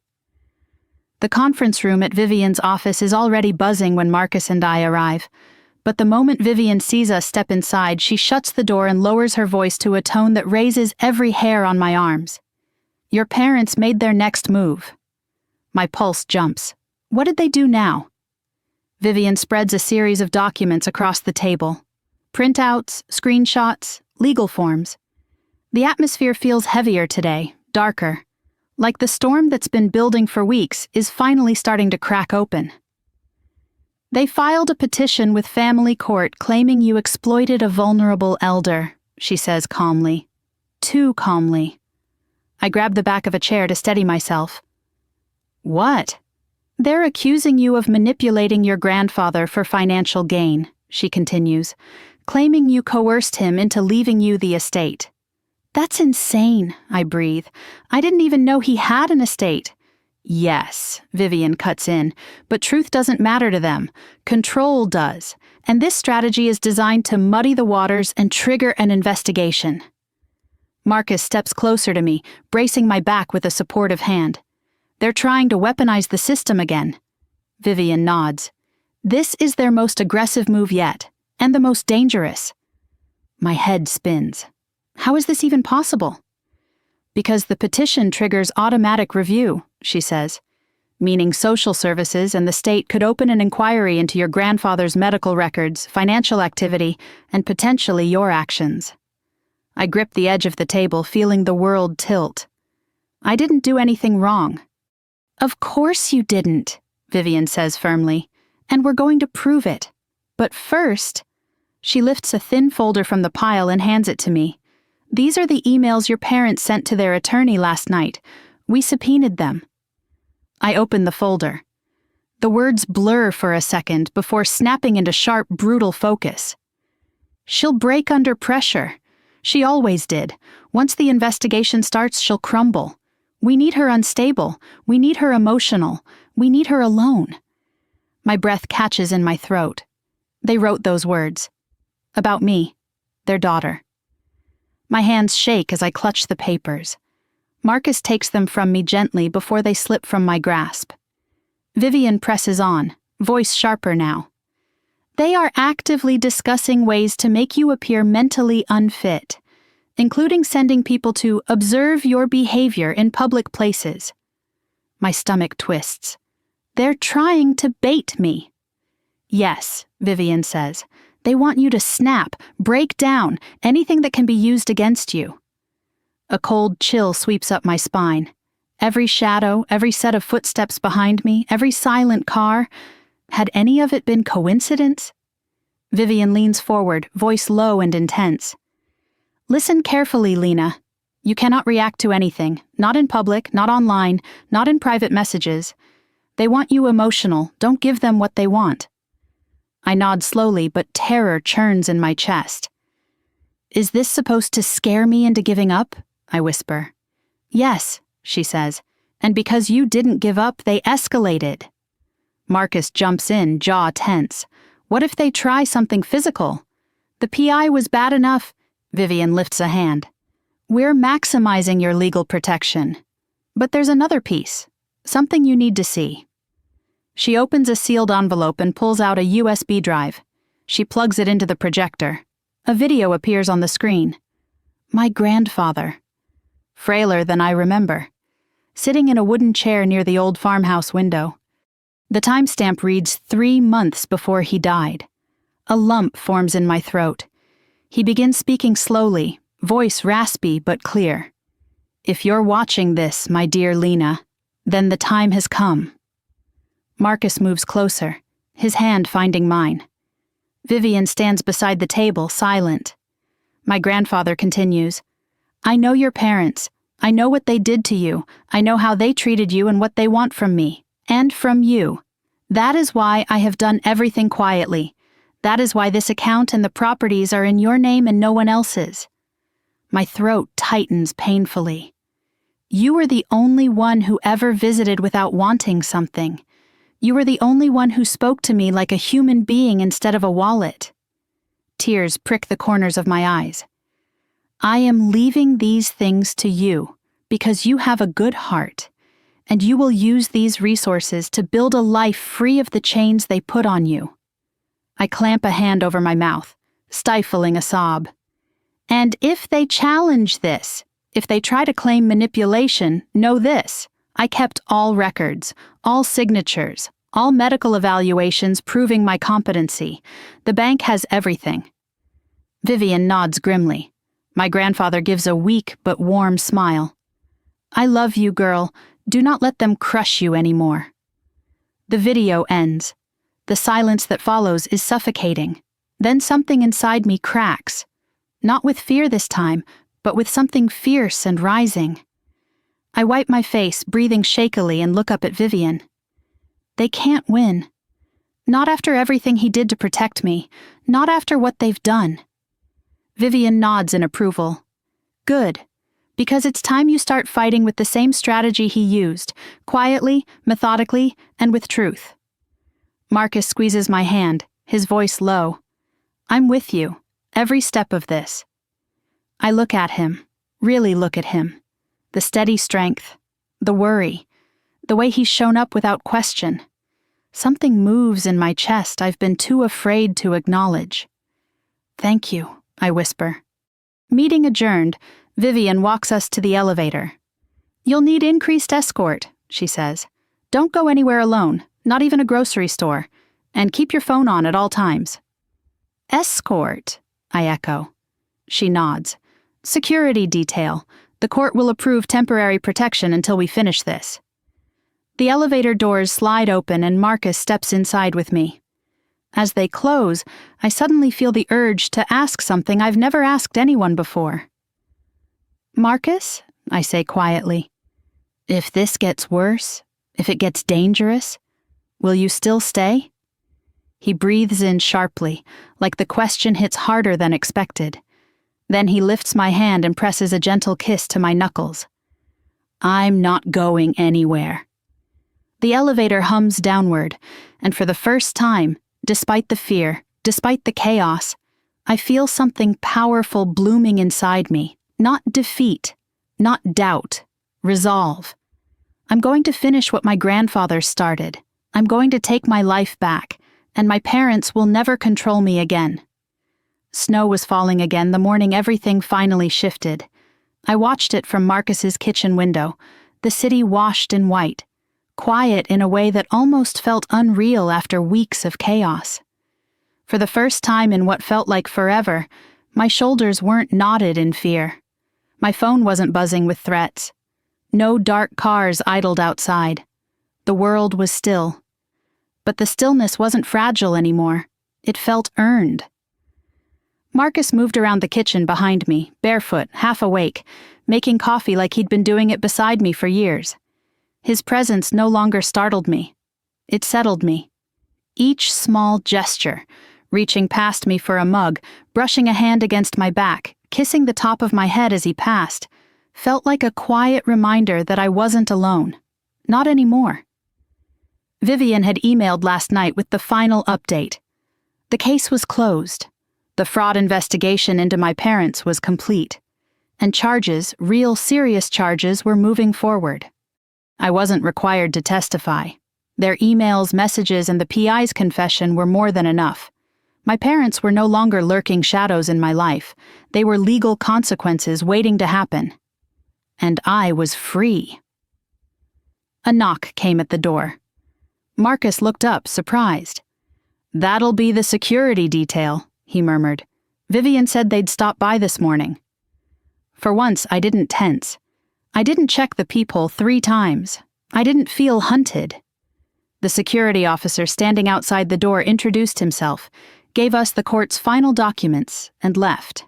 Speaker 1: The conference room at Vivian's office is already buzzing when Marcus and I arrive. But the moment Vivian sees us step inside, she shuts the door and lowers her voice to a tone that raises every hair on my arms. Your parents made their next move. My pulse jumps. What did they do now? Vivian spreads a series of documents across the table. Printouts, screenshots, legal forms. The atmosphere feels heavier today, darker. Like the storm that's been building for weeks is finally starting to crack open. They filed a petition with family court claiming you exploited a vulnerable elder, she says calmly. Too calmly. I grab the back of a chair to steady myself. What? They're accusing you of manipulating your grandfather for financial gain, she continues, claiming you coerced him into leaving you the estate. That's insane, I breathe. I didn't even know he had an estate. Yes, Vivian cuts in, but truth doesn't matter to them. Control does. And this strategy is designed to muddy the waters and trigger an investigation. Marcus steps closer to me, bracing my back with a supportive hand. They're trying to weaponize the system again. Vivian nods. This is their most aggressive move yet, and the most dangerous. My head spins. How is this even possible? Because the petition triggers automatic review, she says, meaning social services and the state could open an inquiry into your grandfather's medical records, financial activity, and potentially your actions. I grip the edge of the table, feeling the world tilt. I didn't do anything wrong. Of course you didn't, Vivian says firmly, and we're going to prove it. But first, she lifts a thin folder from the pile and hands it to me. These are the emails your parents sent to their attorney last night. We subpoenaed them. I open the folder. The words blur for a second before snapping into sharp, brutal focus. She'll break under pressure. She always did. Once the investigation starts, she'll crumble. We need her unstable. We need her emotional. We need her alone. My breath catches in my throat. They wrote those words. About me, their daughter. My hands shake as I clutch the papers. Marcus takes them from me gently before they slip from my grasp. Vivian presses on, voice sharper now. They are actively discussing ways to make you appear mentally unfit, including sending people to observe your behavior in public places. My stomach twists. They're trying to bait me. Yes, Vivian says. They want you to snap, break down, anything that can be used against you. A cold chill sweeps up my spine. Every shadow, every set of footsteps behind me, every silent car. Had any of it been coincidence? Vivian leans forward, voice low and intense. Listen carefully, Lena. You cannot react to anything, not in public, not online, not in private messages. They want you emotional. Don't give them what they want. I nod slowly, but terror churns in my chest. Is this supposed to scare me into giving up? I whisper. Yes, she says, and because you didn't give up, they escalated. Marcus jumps in, jaw tense. What if they try something physical? The PI was bad enough. Vivian lifts a hand. We're maximizing your legal protection. But there's another piece, something you need to see. She opens a sealed envelope and pulls out a USB drive. She plugs it into the projector. A video appears on the screen. My grandfather. Frailer than I remember. Sitting in a wooden chair near the old farmhouse window. The timestamp reads 3 months before he died. A lump forms in my throat. He begins speaking slowly, voice raspy but clear. If you're watching this, my dear Lena, then the time has come. Marcus moves closer, his hand finding mine. Vivian stands beside the table, silent. My grandfather continues, I know your parents. I know what they did to you. I know how they treated you and what they want from me. And from you. That is why I have done everything quietly. That is why this account and the properties are in your name and no one else's. My throat tightens painfully. You were the only one who ever visited without wanting something. You were the only one who spoke to me like a human being instead of a wallet. Tears prick the corners of my eyes. I am leaving these things to you because you have a good heart, and you will use these resources to build a life free of the chains they put on you. I clamp a hand over my mouth, stifling a sob. And if they challenge this, if they try to claim manipulation, know this. I kept all records, all signatures, all medical evaluations proving my competency. The bank has everything. Vivian nods grimly. My grandfather gives a weak but warm smile. I love you, girl. Do not let them crush you anymore. The video ends. The silence that follows is suffocating. Then something inside me cracks. Not with fear this time, but with something fierce and rising. I wipe my face, breathing shakily, and look up at Vivian. They can't win. Not after everything he did to protect me. Not after what they've done. Vivian nods in approval. Good. Because it's time you start fighting with the same strategy he used, quietly, methodically, and with truth. Marcus squeezes my hand, his voice low. I'm with you, every step of this. I look at him, really look at him. The steady strength, the worry, the way he's shown up without question. Something moves in my chest I've been too afraid to acknowledge. Thank you, I whisper. Meeting adjourned, Vivian walks us to the elevator. You'll need increased escort, she says. Don't go anywhere alone, not even a grocery store, and keep your phone on at all times. Escort, I echo. She nods. Security detail. The court will approve temporary protection until we finish this. The elevator doors slide open and Marcus steps inside with me. As they close, I suddenly feel the urge to ask something I've never asked anyone before. Marcus, I say quietly, if this gets worse, if it gets dangerous, will you still stay? He breathes in sharply, like the question hits harder than expected. Then he lifts my hand and presses a gentle kiss to my knuckles. I'm not going anywhere. The elevator hums downward, and for the first time, despite the fear, despite the chaos, I feel something powerful blooming inside me. Not defeat, not doubt, resolve. I'm going to finish what my grandfather started. I'm going to take my life back, and my parents will never control me again. Snow was falling again the morning everything finally shifted. I watched it from Marcus's kitchen window, the city washed in white, quiet in a way that almost felt unreal after weeks of chaos. For the first time in what felt like forever, my shoulders weren't knotted in fear. My phone wasn't buzzing with threats. No dark cars idled outside. The world was still. But the stillness wasn't fragile anymore. It felt earned. Marcus moved around the kitchen behind me, barefoot, half awake, making coffee like he'd been doing it beside me for years. His presence no longer startled me. It settled me. Each small gesture, reaching past me for a mug, brushing a hand against my back, kissing the top of my head as he passed, felt like a quiet reminder that I wasn't alone. Not anymore. Vivian had emailed last night with the final update. The case was closed. The fraud investigation into my parents was complete. And charges, real serious charges, were moving forward. I wasn't required to testify. Their emails, messages, and the PI's confession were more than enough. My parents were no longer lurking shadows in my life. They were legal consequences waiting to happen. And I was free. A knock came at the door. Marcus looked up, surprised. "That'll be the security detail," he murmured. "Vivian said they'd stop by this morning." For once, I didn't tense. I didn't check the peephole 3 times. I didn't feel hunted. The security officer standing outside the door introduced himself, gave us the court's final documents, and left.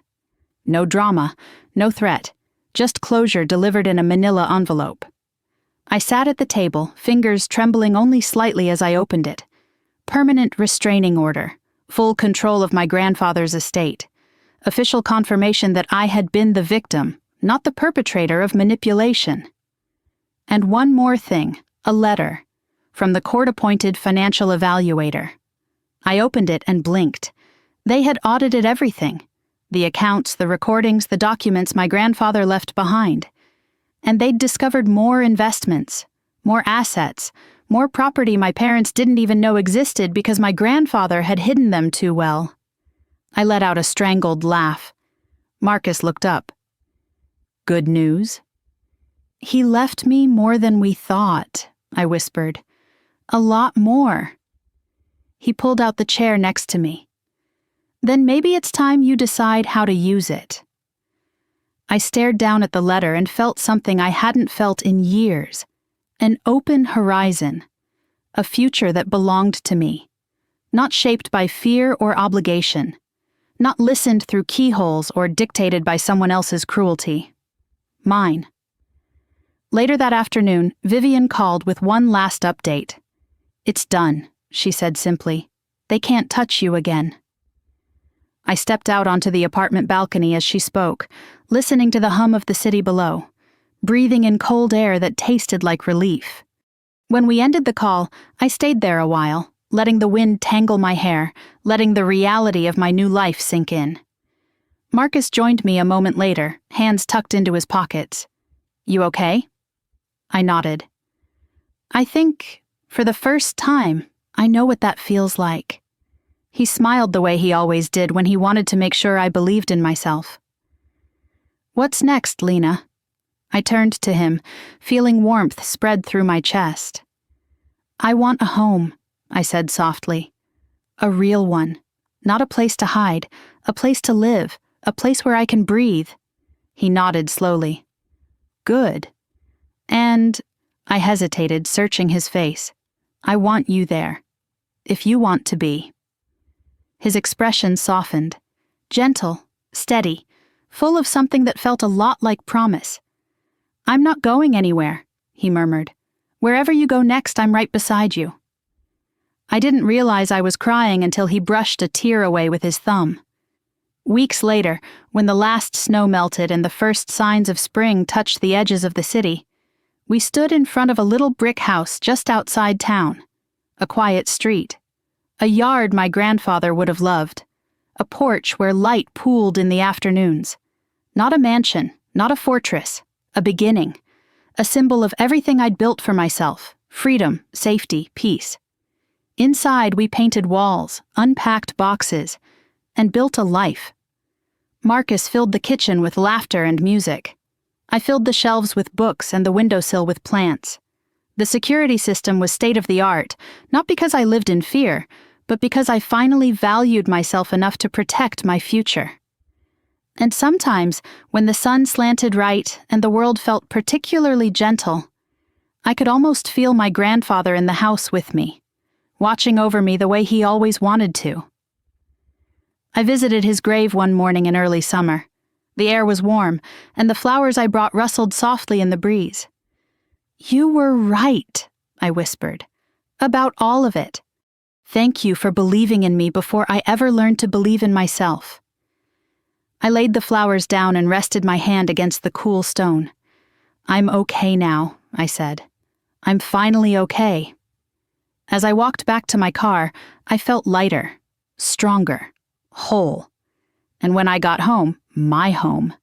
Speaker 1: No drama, no threat, just closure delivered in a manila envelope. I sat at the table, fingers trembling only slightly as I opened it. Permanent restraining order, full control of my grandfather's estate, official confirmation that I had been the victim, not the perpetrator of manipulation. And one more thing, a letter, from the court-appointed financial evaluator. I opened it and blinked. They had audited everything. The accounts, the recordings, the documents my grandfather left behind. And they'd discovered more investments, more assets, more property my parents didn't even know existed because my grandfather had hidden them too well. I let out a strangled laugh. Marcus looked up. "Good news?" "He left me more than we thought," I whispered. "A lot more." He pulled out the chair next to me. "Then maybe it's time you decide how to use it." I stared down at the letter and felt something I hadn't felt in years. An open horizon. A future that belonged to me. Not shaped by fear or obligation. Not listened through keyholes or dictated by someone else's cruelty. Mine. Later that afternoon, Vivian called with one last update. "It's done," she said simply. They can't touch you again. I stepped out onto the apartment balcony as she spoke, listening to the hum of the city below, breathing in cold air that tasted like relief. When we ended the call, I stayed there a while, letting the wind tangle my hair, letting the reality of my new life sink in. Marcus joined me a moment later, hands tucked into his pockets. You okay? I nodded. I think, for the first time, I know what that feels like. He smiled the way he always did when he wanted to make sure I believed in myself. What's next, Lena? I turned to him, feeling warmth spread through my chest. I want a home, I said softly. A real one. Not a place to hide, a place to live, a place where I can breathe. He nodded slowly. Good. And I hesitated, searching his face. I want you there. If you want to be. His expression softened. Gentle, steady, full of something that felt a lot like promise. I'm not going anywhere, he murmured. Wherever you go next, I'm right beside you. I didn't realize I was crying until he brushed a tear away with his thumb. Weeks later, when the last snow melted and the first signs of spring touched the edges of the city, we stood in front of a little brick house just outside town. A quiet street. A yard my grandfather would have loved. A porch where light pooled in the afternoons. Not a mansion, not a fortress. A beginning. A symbol of everything I'd built for myself. Freedom, safety, peace. Inside, we painted walls, unpacked boxes, and built a life. Marcus filled the kitchen with laughter and music. I filled the shelves with books and the windowsill with plants. The security system was state-of-the-art, not because I lived in fear, but because I finally valued myself enough to protect my future. And sometimes, when the sun slanted right and the world felt particularly gentle, I could almost feel my grandfather in the house with me, watching over me the way he always wanted to. I visited his grave one morning in early summer. The air was warm, and the flowers I brought rustled softly in the breeze. You were right, I whispered, about all of it. Thank you for believing in me before I ever learned to believe in myself. I laid the flowers down and rested my hand against the cool stone. I'm okay now, I said. I'm finally okay. As I walked back to my car, I felt lighter, stronger, whole. And when I got home, my home,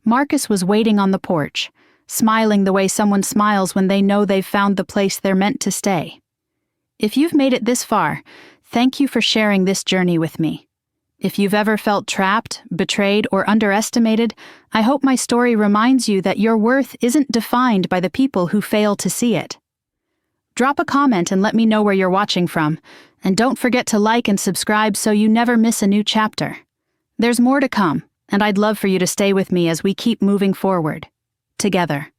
Speaker 1: Marcus was waiting on the porch, smiling the way someone smiles when they know they've found the place they're meant to stay. If you've made it this far, thank you for sharing this journey with me. If you've ever felt trapped, betrayed, or underestimated, I hope my story reminds you that your worth isn't defined by the people who fail to see it. Drop a comment and let me know where you're watching from, and don't forget to like and subscribe so you never miss a new chapter. There's more to come, and I'd love for you to stay with me as we keep moving forward. Together.